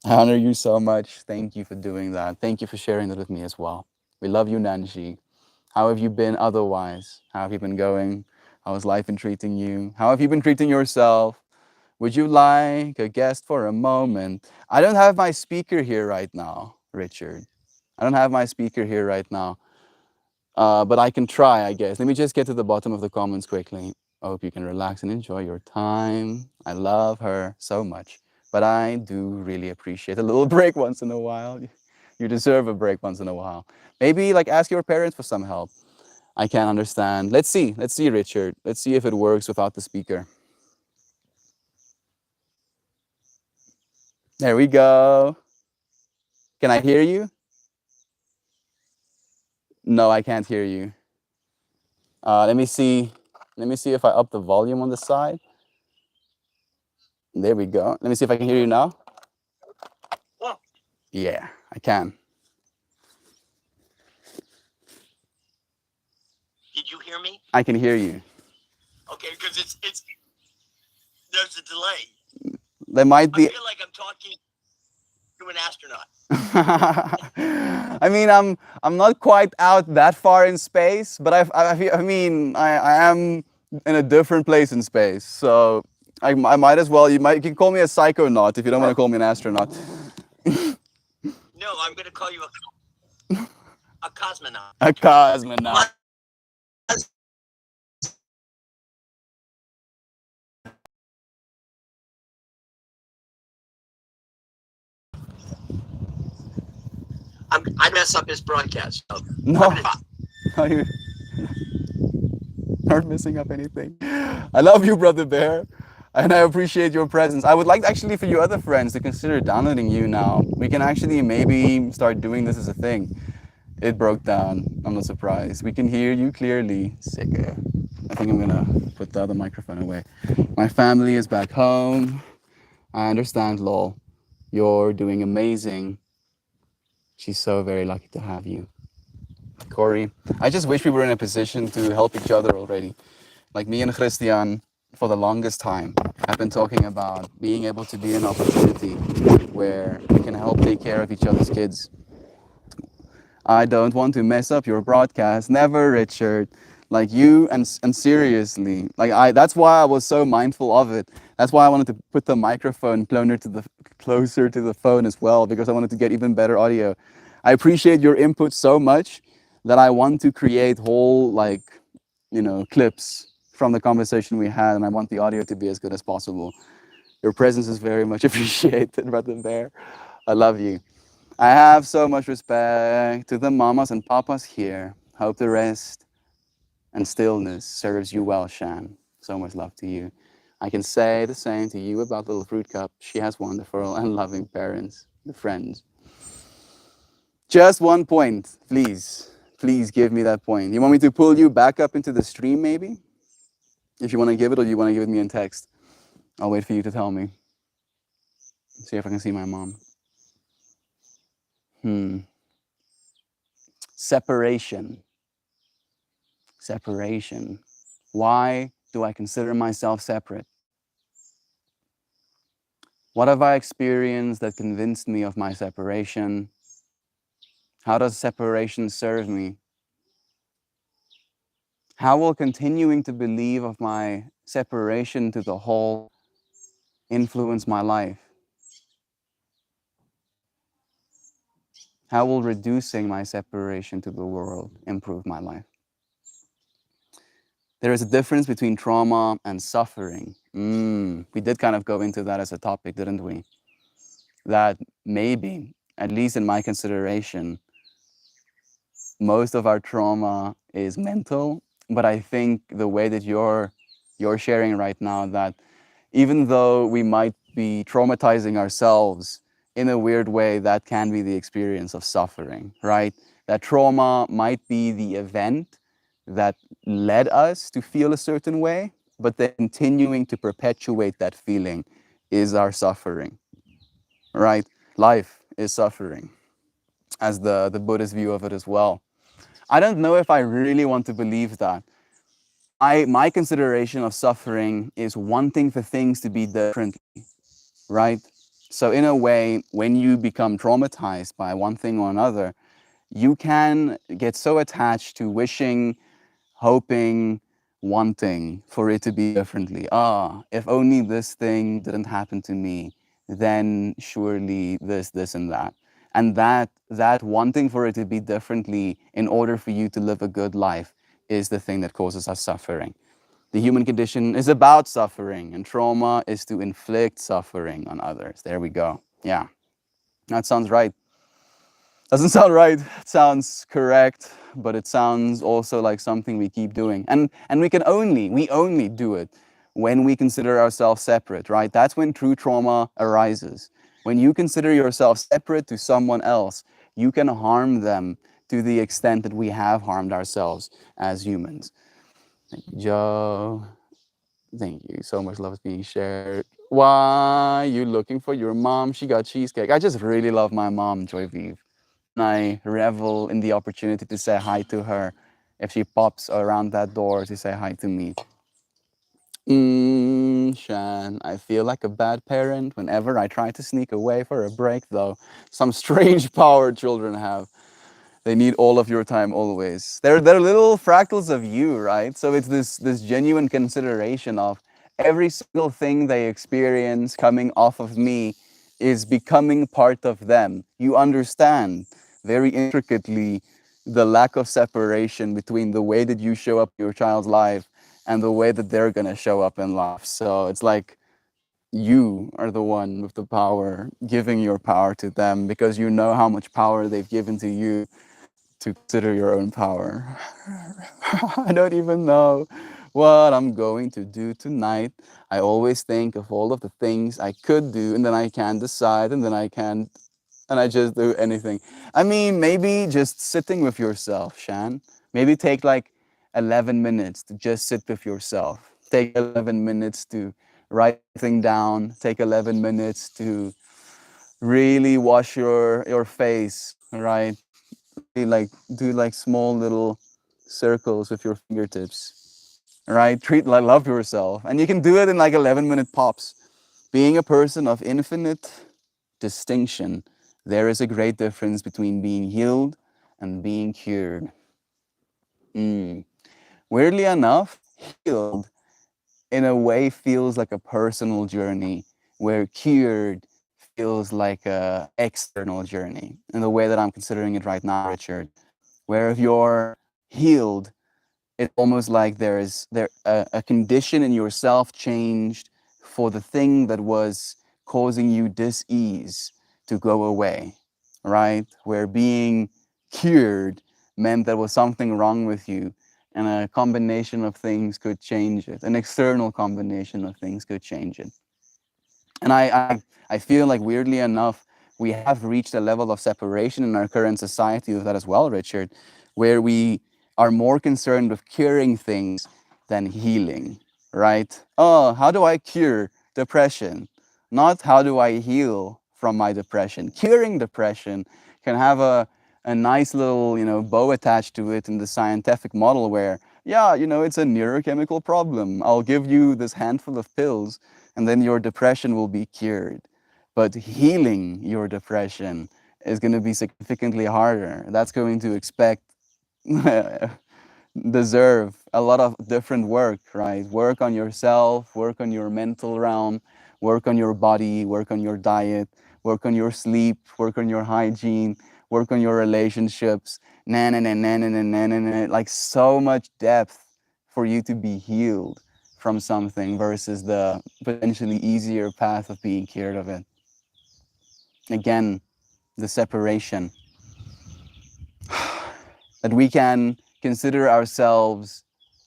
I honor you so much. Thank you for doing that. Thank you for sharing that with me as well. We love you, Nanji. How have you been otherwise? How have you been going? How has life been treating you? How have you been treating yourself? Would you like a guest for a moment? I don't have my speaker here right now, Richard. I don't have my speaker here right now. But I can try, I guess. Let me just get to the bottom of the comments quickly. I hope you can relax and enjoy your time. I love her so much. But I do really appreciate a little break once in a while. You deserve a break once in a while. Maybe like ask your parents for some help. I can't understand. Let's see. Let's see, Richard. Let's see if it works without the speaker. There we go. Can I hear you? No, I can't hear you. Let me see. Let me see if I up the volume on the side. There we go. Let me see if I can hear you now. Yeah, I can. Did you hear me? I can hear you. Okay, because it's there's a delay. There might I be. feel like I'm talking to an astronaut. I mean, I'm not quite out that far in space, but I mean, I am in a different place in space, so I might as well. You can call me a psychonaut if you don't want to call me an astronaut. No, I'm going to call you a cosmonaut. A cosmonaut. I mess up his broadcast. So No, no, you aren't missing up anything. I love you, Brother Bear, and I appreciate your presence. I would like actually for you other friends to consider downloading you now. We can actually maybe start doing this as a thing. It broke down. I'm not surprised. We can hear you clearly. Sicko. I think I'm gonna put the other microphone away. My family is back home. I understand, lol. You're doing amazing. She's so very lucky to have you. Corey, I just wish we were in a position to help each other already. Like me and Christian, for the longest time, have been talking about being able to be an opportunity where we can help take care of each other's kids. I don't want to mess up your broadcast. Never, Richard. Like you and seriously, like that's why I was so mindful of it. That's why I wanted to put the microphone closer to the phone as well, because I wanted to get even better audio. I appreciate your input so much that I want to create whole clips from the conversation we had, and I want the audio to be as good as possible. Your presence is very much appreciated, Brother Bear. I love you. I have so much respect to the mamas and papas here. Hope the rest and stillness serves you well, Shan. So much love to you. I can say the same to you about Little Fruit Cup. She has wonderful and loving parents, and friends. Just one point, please. Please give me that point. You want me to pull you back up into the stream, maybe? If you want to give it, or you want to give it me in text? I'll wait for you to tell me. See if I can see my mom. Separation. Separation. Why do I consider myself separate? What have I experienced that convinced me of my separation? How does separation serve me? How will continuing to believe of my separation to the whole influence my life? How will reducing my separation to the world improve my life? There is a difference between trauma and suffering. We did kind of go into that as a topic, didn't we? That maybe, at least in my consideration, most of our trauma is mental, but I think the way that you're sharing right now, that even though we might be traumatizing ourselves in a weird way, that can be the experience of suffering, right? That trauma might be the event that led us to feel a certain way, but then continuing to perpetuate that feeling is our suffering, right? Life is suffering, as the Buddhist view of it as well. I don't know if I really want to believe that. My consideration of suffering is wanting for things to be differently, right? So in a way, when you become traumatized by one thing or another, you can get so attached to wishing, hoping, wanting for it to be differently. Ah, if only this thing didn't happen to me, then surely this, and that. And that wanting for it to be differently in order for you to live a good life is the thing that causes us suffering. The human condition is about suffering, and trauma is to inflict suffering on others. There we go. Yeah, that sounds right. Doesn't sound right. It sounds correct, but it sounds also like something we keep doing. And we only do it when we consider ourselves separate, right? That's when true trauma arises. When you consider yourself separate to someone else, you can harm them to the extent that we have harmed ourselves as humans. Thank you, Joe. Thank you. So much love is being shared. Why you looking for your mom? She got cheesecake. I just really love my mom, Joy Vive. And I revel in the opportunity to say hi to her if she pops around that door to say hi to me. Shan, I feel like a bad parent whenever I try to sneak away for a break, though. Some strange power children have. They need all of your time always. They're little fractals of you, right? So it's this genuine consideration of every single thing they experience coming off of me is becoming part of them. You understand very intricately the lack of separation between the way that you show up in your child's life and the way that they're gonna show up in life. So it's like you are the one with the power, giving your power to them because you know how much power they've given to you to consider your own power. I don't even know what I'm going to do tonight. I always think of all of the things I could do, and then I can't decide, and then I can't, and I just do anything. I mean, maybe just sitting with yourself, Shan. Maybe take like 11 minutes to just sit with yourself. Take 11 minutes to write everything down. Take 11 minutes to really wash your face, right? Really like do like small little circles with your fingertips, right? Treat like love yourself, and you can do it in like 11-minute pops. Being a person of infinite distinction, there is a great difference between being healed and being cured. Mm. Weirdly enough, healed in a way feels like a personal journey, where cured feels like a external journey. In the way that I'm considering it right now, Richard, where if you're healed, it's almost like a condition in yourself changed for the thing that was causing you dis-ease to go away, right? Where being cured meant there was something wrong with you, and a combination of things could change it. An external combination of things could change it. And I feel like weirdly enough, we have reached a level of separation in our current society with that as well, Richard, where we are more concerned with curing things than healing, right? Oh, how do I cure depression? Not how do I heal from my depression. Curing depression can have a nice little, bow attached to it in the scientific model where, yeah, it's a neurochemical problem. I'll give you this handful of pills and then your depression will be cured. But healing your depression is going to be significantly harder. That's going to expect deserve a lot of different work, right? Work on yourself, work on your mental realm, work on your body, work on your diet, work on your sleep, work on your hygiene, work on your relationships. Na na na na na na na na na. Like so much depth for you to be healed from something versus the potentially easier path of being cured of it. Again, the separation that we can consider ourselves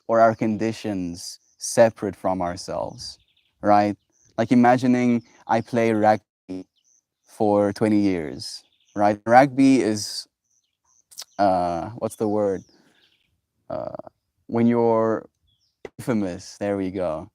or our conditions separate from ourselves, right? Like imagining I play rugby for 20 years, right? Rugby is, what's the word? Uh, when you're infamous, there we go.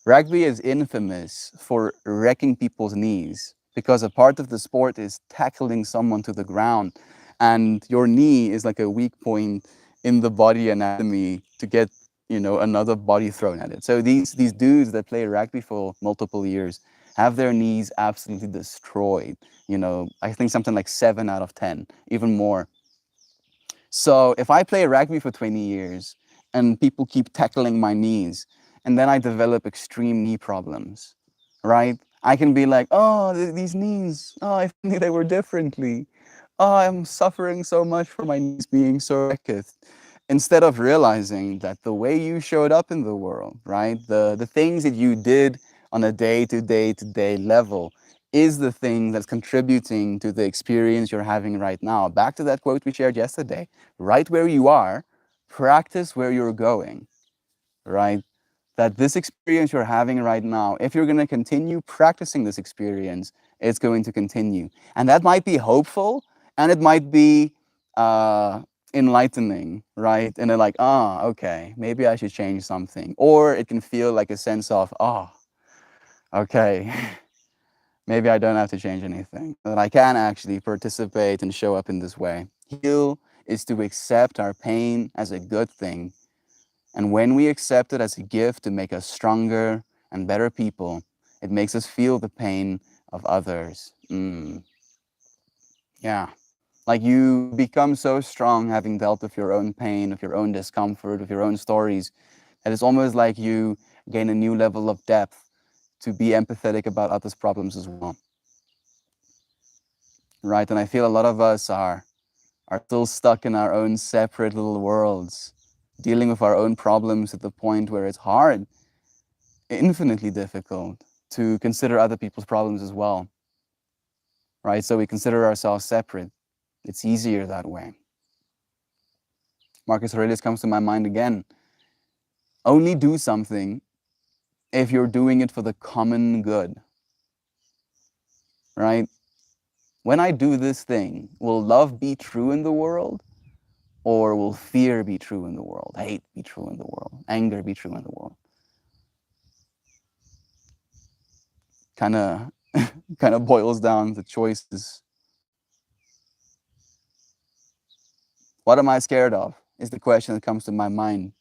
Rugby is infamous for wrecking people's knees because a part of the sport is tackling someone to the ground, and your knee is like a weak point in the body anatomy to get another body thrown at it. So these dudes that play rugby for multiple years have their knees absolutely destroyed. I think something like 7 out of 10, even more. So if I play rugby for 20 years and people keep tackling my knees, and then I develop extreme knee problems, right? I can be like, oh, these knees, oh, if only they were differently. Oh, I'm suffering so much for my knees being so wrecked. Instead of realizing that the way you showed up in the world, right, the things that you did on a day-to-day level is the thing that's contributing to the experience you're having right now. Back to that quote we shared yesterday, right where you are, practice where you're going, right? That this experience you're having right now, if you're going to continue practicing this experience, it's going to continue. And that might be hopeful and it might be uh, enlightening, right? And they're like, ah, okay, maybe I should change something. Or it can feel like a sense of, oh, okay, maybe I don't have to change anything. That I can actually participate and show up in this way. Heal is to accept our pain as a good thing, and when we accept it as a gift to make us stronger and better people, it makes us feel the pain of others. Yeah. Like you become so strong having dealt with your own pain, with your own discomfort, with your own stories, that it's almost like you gain a new level of depth to be empathetic about others' problems as well. Right? And I feel a lot of us are still stuck in our own separate little worlds, dealing with our own problems at the point where it's hard, infinitely difficult to consider other people's problems as well, right? So we consider ourselves separate. It's easier that way. Marcus Aurelius comes to my mind again. Only do something if you're doing it for the common good, right? When I do this thing, will love be true in the world, or will fear be true in the world? Hate be true in the world? Anger be true in the world? Kind of kind of boils down to choices. What am I scared of? Is the question that comes to my mind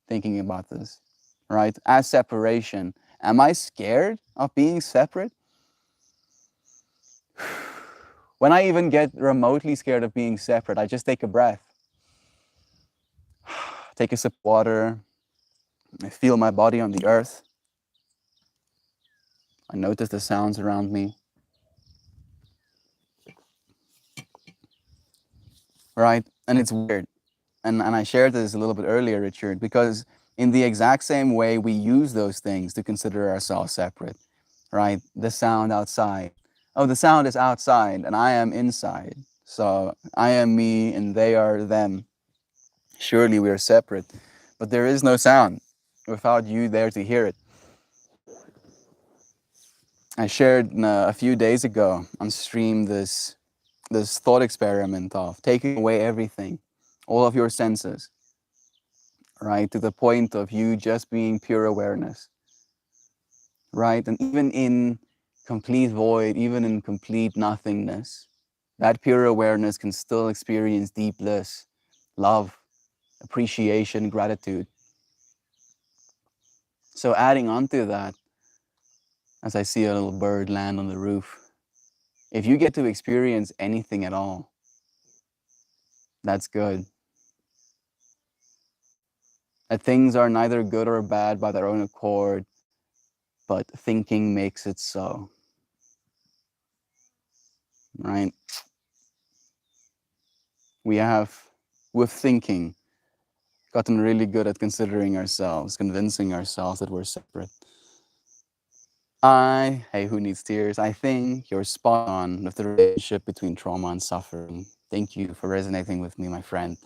thinking about this, right? As separation, am I scared of being separate? When I even get remotely scared of being separate, I just take a breath, take a sip of water, I feel my body on the earth, I notice the sounds around me, right? And it's weird. And I shared this a little bit earlier, Richard, because in the exact same way we use those things to consider ourselves separate, right? The sound outside. Oh, the sound is outside and I am inside. So I am me and they are them. Surely we are separate, but there is no sound without you there to hear it. I shared a few days ago on stream this thought experiment of taking away everything, all of your senses, right, to the point of you just being pure awareness, right? And even in complete void, even in complete nothingness, that pure awareness can still experience deep bliss, love, appreciation, gratitude. So adding on to that, as I see a little bird land on the roof, if you get to experience anything at all, that's good. That things are neither good or bad by their own accord, but thinking makes it so, right? We have, with thinking, gotten really good at considering ourselves, convincing ourselves that we're separate. Hey, who needs tears? I think you're spot on with the relationship between trauma and suffering. Thank you for resonating with me, my friend.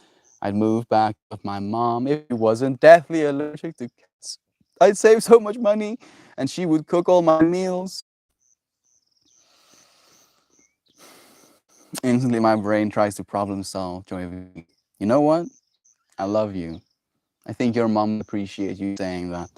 I'd move back with my mom if she wasn't deathly allergic to cats. I'd save so much money and she would cook all my meals. Instantly, my brain tries to problem solve, Joy. You know what? I love you. I think your mom would appreciate you saying that.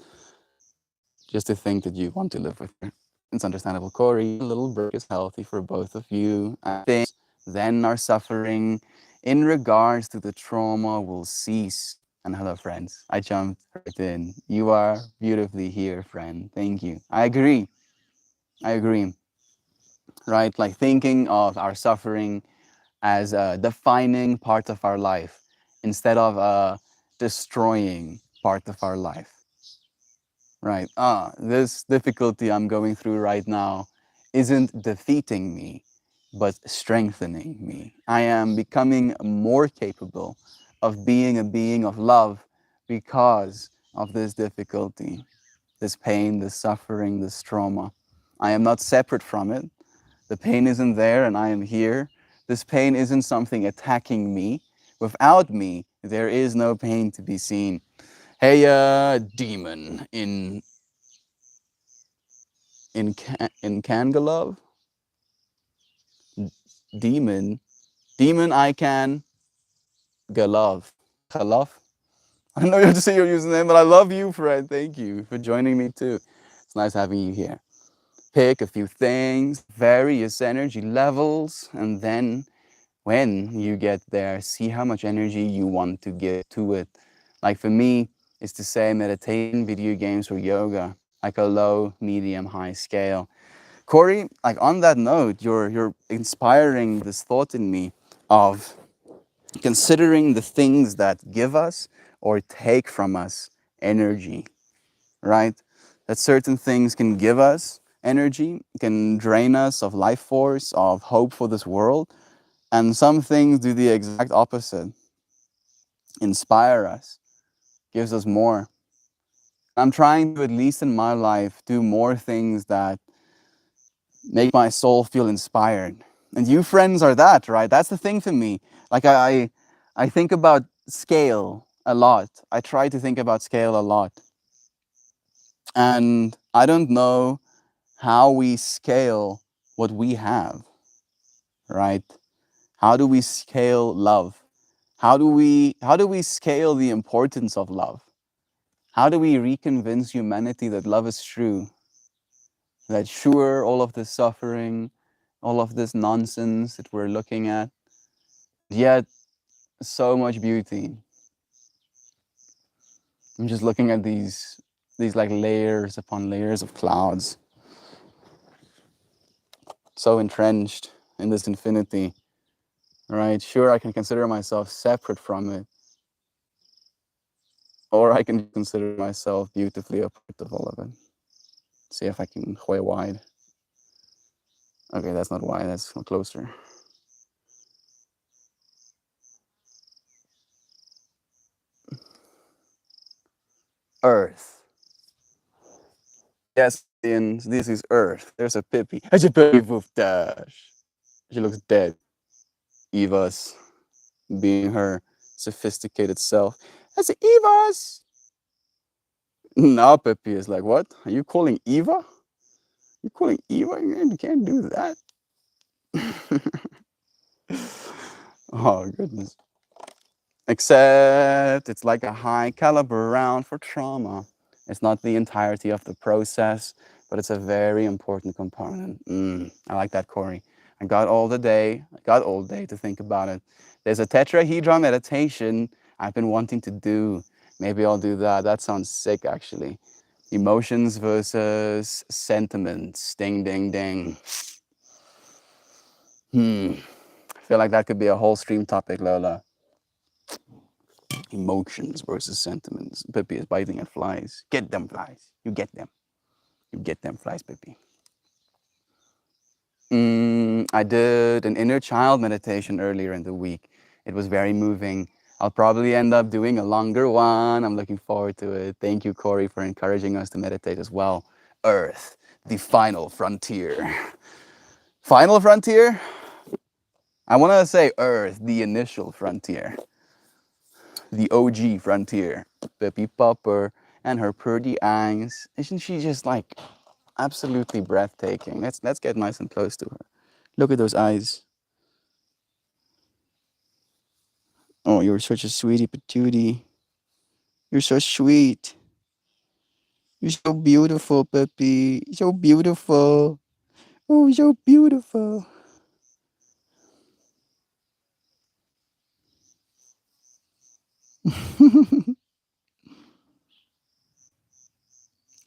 Just to think that you want to live with her. It's understandable, Corey. A little break is healthy for both of you. I think then our suffering in regards to the trauma will cease. And hello, friends. I jumped right in. You are beautifully here, friend. Thank you. I agree. I agree. Right? Like thinking of our suffering as a defining part of our life instead of destroying part of our life. Right. This difficulty I'm going through right now isn't defeating me, but strengthening me. I am becoming more capable of being a being of love because of this difficulty, this pain, this suffering, this trauma. I am not separate from it. The pain isn't there and I am here. This pain isn't something attacking me. Without me, there is no pain to be seen. Hey, demon in Kangalov, demon, demon I can galov, galov. I don't know how to say your username, but I love you, Fred. Thank you for joining me too. It's nice having you here. Pick a few things, various energy levels, and then when you get there, see how much energy you want to give to it. Like for me, it's to say meditation, video games, or yoga, like a low, medium, high scale. Corey, like on that note, you're inspiring this thought in me of considering the things that give us or take from us energy, right? That certain things can give us energy, can drain us of life force, of hope for this world, and some things do the exact opposite, inspire us, gives us more. I'm trying to, at least in my life, do more things that make my soul feel inspired. And you friends are that, right? That's the thing for me. Like I think about scale a lot. I try to think about scale a lot. And I don't know how we scale what we have, right? How do we scale love? How do we scale the importance of love? How do we reconvince humanity that love is true? That sure, all of this suffering, all of this nonsense that we're looking at, yet so much beauty. I'm just looking at these like layers upon layers of clouds, so entrenched in this infinity, right? Sure, I can consider myself separate from it, or I can consider myself beautifully a part of all of it. See if I can way wide. Okay, that's not wide, that's closer. Earth. Yes, aliens, this is Earth. There's a Pippi. There's a Pippi with dash. She looks dead. Eva's being her sophisticated self. That's Eva's. Now Pippi is like, what? Are you calling Eva? You calling Eva? You can't do that. Oh goodness. Except it's like a high caliber round for trauma. It's not the entirety of the process, but it's a very important component. I like that, Corey. I got all day to think about it. There's a tetrahedron meditation I've been wanting to do. Maybe I'll do that. That sounds sick, actually. Emotions versus sentiments. Ding, ding, ding. I feel like that could be a whole stream topic, Lola. Emotions versus sentiments. Pippi is biting at flies. Get them flies. You get them. You get them flies, Pippi. I did an inner child meditation earlier in the week. It was very moving. I'll probably end up doing a longer one. I'm looking forward to it. Thank you, Corey, for encouraging us to meditate as well. Earth, the final frontier. Final frontier? I want to say Earth, the initial frontier. The OG frontier. Pippi Popper and her pretty eyes. Isn't she just like absolutely breathtaking? Let's get nice and close to her. Look at those eyes. Oh, you're such a sweetie patootie. You're so sweet. You're so beautiful, Pippi. So beautiful. Oh, so beautiful.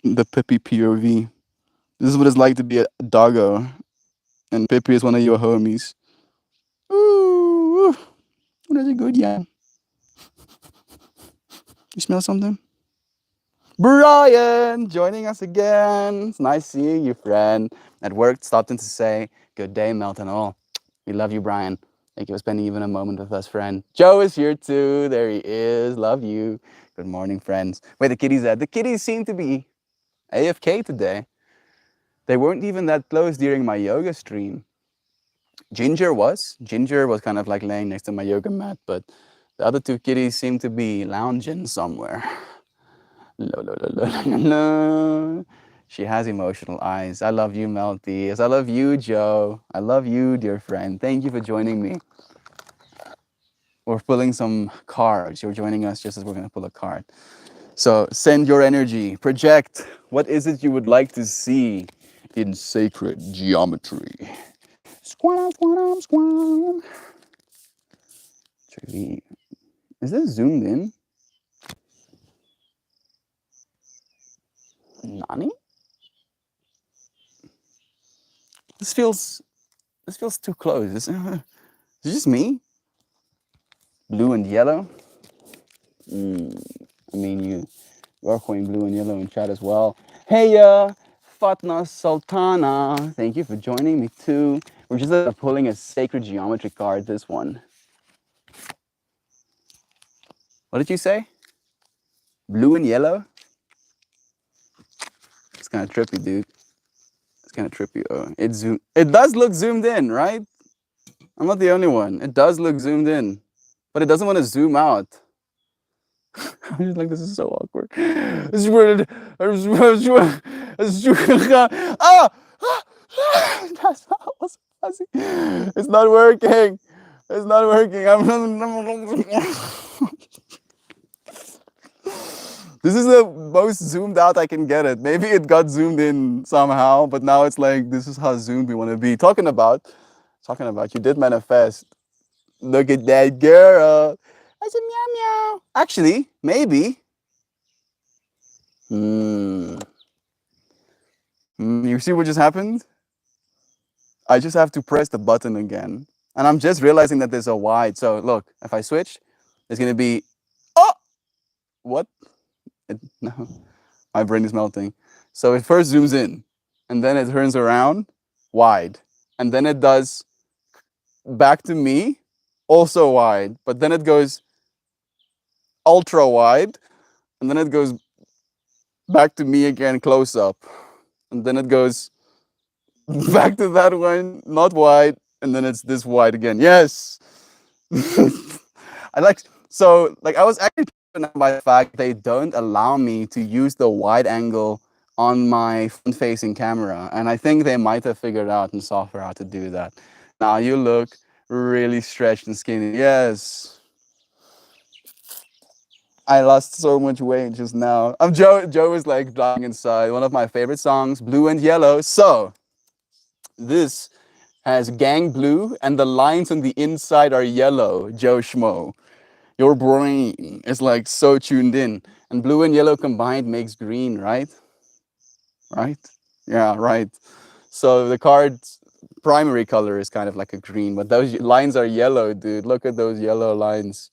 The Pippi POV. This is what it's like to be a doggo, and Pippi is one of your homies. Ooh, that's a good yeah. You smell something? Brian joining us again. It's nice seeing you, friend. At work, stopped in to say, good day, Melt and all. We love you, Brian. Thank you for spending even a moment with us, friend. Joe is here too. There he is. Love you. Good morning, friends. Wait, the kitties at? The kitties seem to be AFK today. They weren't even that close during my yoga stream. Ginger was. Ginger was kind of like laying next to my yoga mat, but the other two kitties seem to be lounging somewhere. Lo, lo, lo, lo, lo, lo. She has emotional eyes. I love you, Melty. I love you, Joe. I love you, dear friend. Thank you for joining me. We're pulling some cards. You're joining us just as we're going to pull a card. So send your energy. Project. What is it you would like to see in sacred geometry? Squam, squam, squam. Is this zoomed in? Nani? This feels too close. Is it just me? Blue and yellow? I mean, you're going blue and yellow in chat as well. Hey, Fatna Sultana. Thank you for joining me too. We're just pulling a sacred geometry card, this one. What did you say? Blue and yellow? It's kind of trippy, dude. It's kind of trippy. Oh, it does look zoomed in, right? I'm not the only one. It does look zoomed in, but it doesn't want to zoom out. I'm just like, this is so awkward. It's weird. Ah! That's not what's fuzzy. It's not working. It's not working. This is the most zoomed out I can get it. Maybe it got zoomed in somehow, but now it's like, this is how zoomed we want to be. Talking about, you did manifest. Look at that girl. I said meow meow. Actually, maybe. You see what just happened? I just have to press the button again. And I'm just realizing that there's a wide. So look, if I switch, it's going to be, oh, what? No, my brain is melting. So it first zooms in, and then it turns around wide. And then it does back to me, also wide. But then it goes ultra wide. And then it goes back to me again, close up. And then it goes back to that one, not wide, and then it's this wide again. Yes. I was actually taken out by the fact they don't allow me to use the wide angle on my front facing camera. And I think they might have figured out in software how to do that. Now you look really stretched and skinny. Yes. I lost so much weight just now. Joe is like dying inside. One of my favorite songs, Blue and Yellow. So this has gang blue and the lines on the inside are yellow, Joe Schmo. Your brain is like so tuned in. And blue and yellow combined makes green, right? Right? Yeah, right. So the card's primary color is kind of like a green, but those lines are yellow, dude. Look at those yellow lines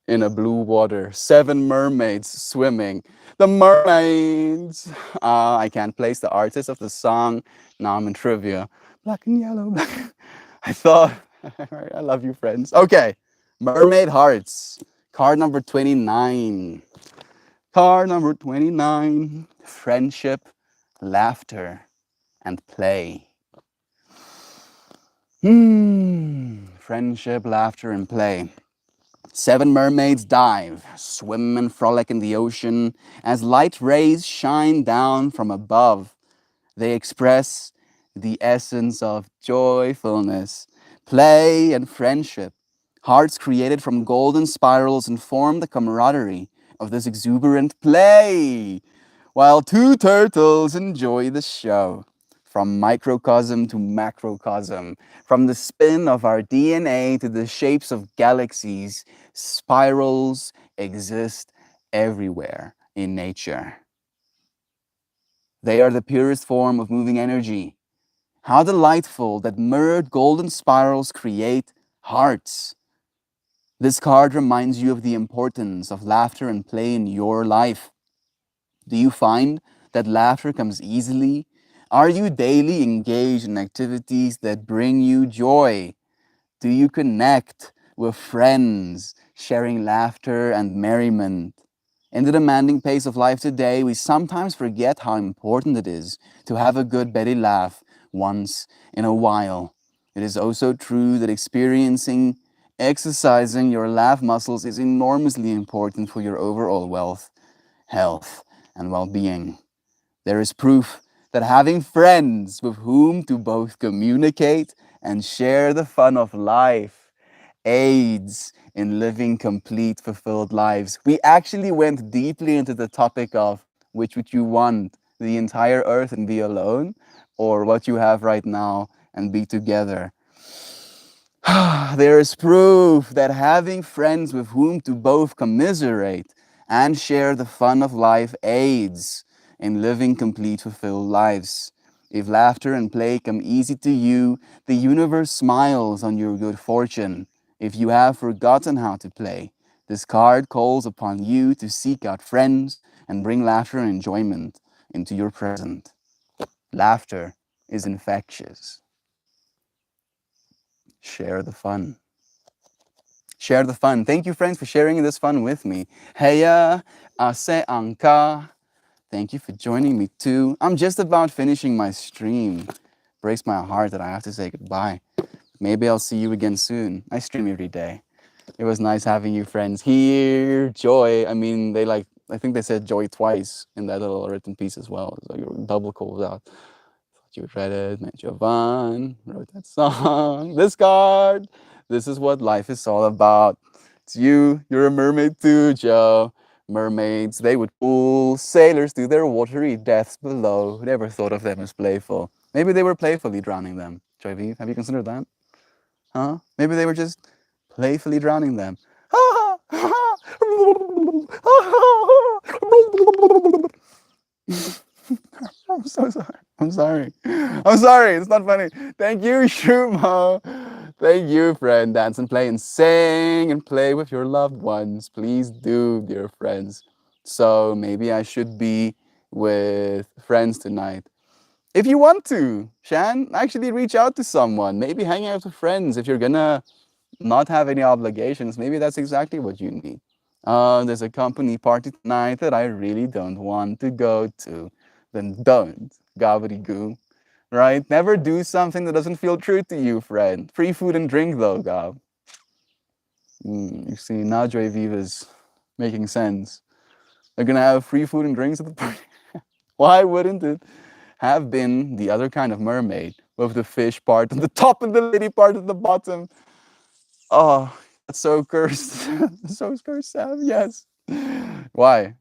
in a blue water. 7 mermaids swimming. The mermaids. I can't place the artist of the song. Now I'm in trivia. Black and yellow. Black. I thought. I love you, friends. Okay. Mermaid hearts. Card number 29. Card number 29. Friendship, laughter, and play. Friendship, laughter, and play. 7 mermaids dive, swim and frolic in the ocean as light rays shine down from above. They express the essence of joyfulness, play, and friendship. Hearts created from golden spirals inform the camaraderie of this exuberant play, while 2 turtles enjoy the show. From microcosm to macrocosm, from the spin of our DNA to the shapes of galaxies, spirals exist everywhere in nature. They are the purest form of moving energy. How delightful that mirrored golden spirals create hearts. This card reminds you of the importance of laughter and play in your life. Do you find that laughter comes easily? Are you daily engaged in activities that bring you joy? Do you connect with friends, sharing laughter and merriment? In the demanding pace of life today, we sometimes forget how important it is to have a good belly laugh once in a while. It is also true that exercising your laugh muscles is enormously important for your overall wealth, health, and well being. There is proof that having friends with whom to both communicate and share the fun of life aids in living complete, fulfilled lives. We actually went deeply into the topic of which would you want, the entire earth and be alone, or what you have right now and be together. There is proof that having friends with whom to both commiserate and share the fun of life aids in living complete, fulfilled lives. If laughter and play come easy to you, the universe smiles on your good fortune. If you have forgotten how to play, this card calls upon you to seek out friends and bring laughter and enjoyment into your present. Laughter is infectious. Share the fun. Share the fun. Thank you, friends, for sharing this fun with me. Heya, ase anka. Thank you for joining me too. I'm just about finishing my stream. Breaks my heart that I have to say goodbye. Maybe I'll see you again soon. I stream every day. It was nice having you, friends. Here, joy. I mean, I think they said joy twice in that little written piece as well. So you were double calls out. You read it, met Jovan, wrote that song. This card. This is what life is all about. It's you. You're a mermaid too, Joe. Mermaids, they would pull sailors to their watery deaths below. Who never thought of them as playful? Maybe they were playfully drowning them. Joy V, have you considered that? Huh? Maybe they were just playfully drowning them. I'm so sorry. I'm sorry. I'm sorry. It's not funny. Thank you, Shumo. Thank you, friend. Dance and play and sing and play with your loved ones. Please do, dear friends. So maybe I should be with friends tonight. If you want to, Shan, actually reach out to someone. Maybe hang out with friends. If you're gonna not have any obligations, maybe that's exactly what you need. There's a company party tonight that I really don't want to go to. Then don't, gobbledygoo, right? Never do something that doesn't feel true to you, friend. Free food and drink, though, gob. You see, now Joy Viva's making sense. They're gonna have free food and drinks at the party. Why wouldn't it have been the other kind of mermaid with the fish part at the top and the lady part at the bottom? Oh, that's so cursed. So cursed, Sam. Yes. Why?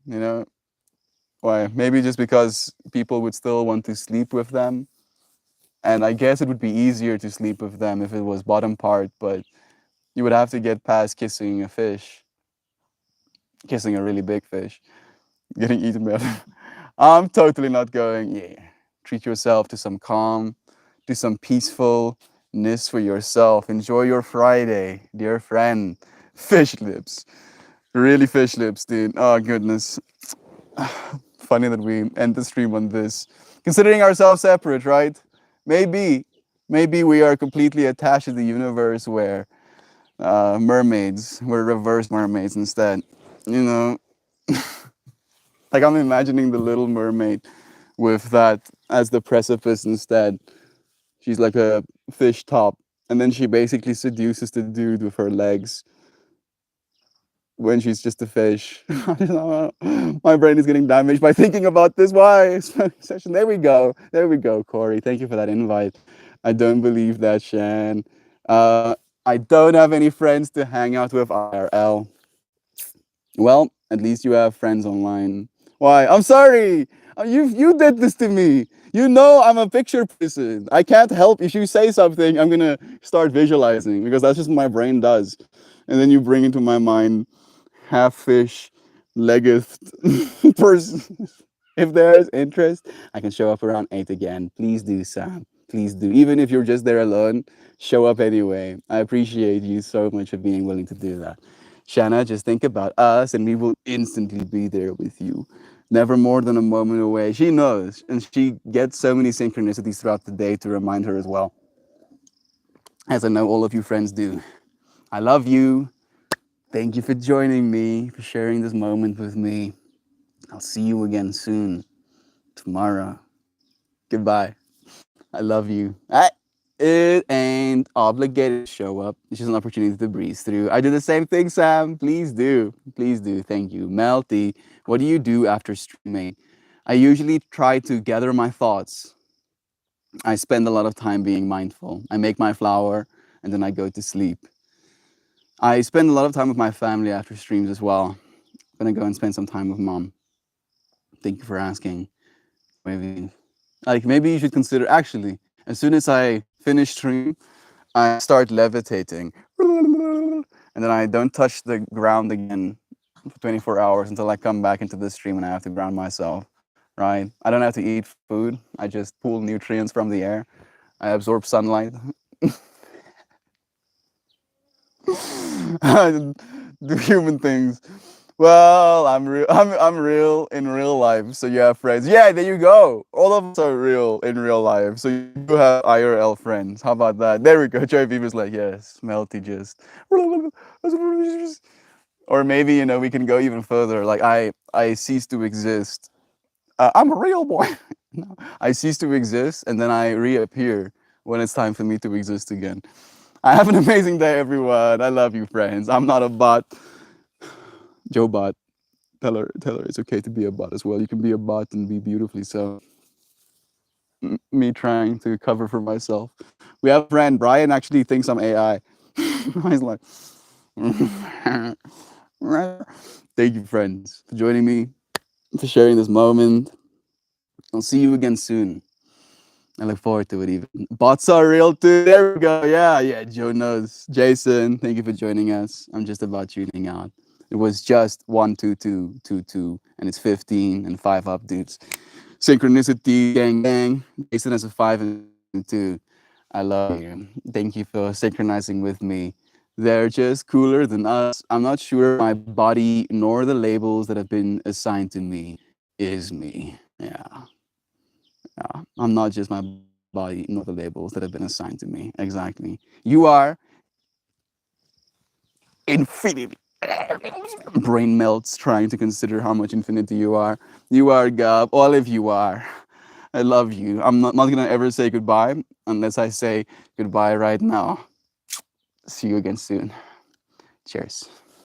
Why? Maybe just because people would still want to sleep with them. And I guess it would be easier to sleep with them if it was bottom part, but you would have to get past kissing a fish, kissing a really big fish, getting eaten by other. I'm totally not going. Yeah. Treat yourself to some calm, to some peacefulness for yourself. Enjoy your Friday, dear friend. Fish lips. Really fish lips, dude. Oh, goodness. Funny that we end the stream on this. Considering ourselves separate, right? Maybe, maybe we are completely attached to the universe where mermaids, we're reverse mermaids instead. You know, like I'm imagining the little mermaid with that as the precipice instead. She's like a fish top. And then she basically seduces the dude with her legs when she's just a fish. My brain is getting damaged by thinking about this. Why? Session. There we go. There we go, Corey. Thank you for that invite. I don't believe that, Shan. I don't have any friends to hang out with IRL. Well, at least you have friends online. Why? I'm sorry. You did this to me. You know I'm a picture person. I can't help if you say something. I'm gonna start visualizing because that's just what my brain does. And then you bring into my mind half fish, legged person. If there's interest, I can show up around 8 again. Please do, Sam. Please do. Even if you're just there alone, show up anyway. I appreciate you so much for being willing to do that. Shanna, just think about us and we will instantly be there with you. Never more than a moment away. She knows, and she gets so many synchronicities throughout the day to remind her as well, as I know all of you friends do. I love you. Thank you for joining me, for sharing this moment with me. I'll see you again soon, tomorrow. Goodbye. I love you. It ain't obligated to show up. It's just an opportunity to breeze through. I do the same thing, Sam. Please do. Please do. Thank you. Melty, what do you do after streaming? I usually try to gather my thoughts. I spend a lot of time being mindful. I make my flower and then I go to sleep. I spend a lot of time with my family after streams as well. I'm gonna go and spend some time with mom. Thank you for asking. Maybe maybe you should consider actually, as soon as I finish stream, I start levitating. And then I don't touch the ground again for 24 hours until I come back into the stream and I have to ground myself. Right? I don't have to eat food. I just pull nutrients from the air. I absorb sunlight. I do human things. Well, I'm real. I'm real in real life. So you have friends. Yeah, there you go. All of us are real in real life. So you do have IRL friends. How about that? There we go. Joy Beaver's like, yes, Melty just. Or maybe we can go even further. Like I cease to exist. I'm a real boy. No, I cease to exist and then I reappear when it's time for me to exist again. I have an amazing day, everyone. I love you, friends. I'm not a bot. Joe bot. Tell her it's okay to be a bot as well. You can be a bot and be beautifully so. Me trying to cover for myself. We have a friend. Brian actually thinks I'm AI. He's like, thank you, friends, for joining me, for sharing this moment. I'll see you again soon. I look forward to it even. Bots are real too. There we go. Yeah, yeah. Joe knows. Jason, thank you for joining us. I'm just about tuning out. It was just 12222, and it's 15 and 5 up, dudes. Synchronicity, gang, gang. Jason has a 5 and 2. I love you. Thank you for synchronizing with me. They're just cooler than us. I'm not sure my body nor the labels that have been assigned to me is me. Yeah. Yeah, I'm not just my body, nor the labels that have been assigned to me. Exactly. You are infinity. Brain melts trying to consider how much infinity you are. You are God. All of you are. I love you. I'm not gonna ever say goodbye unless I say goodbye right now. See you again soon. Cheers.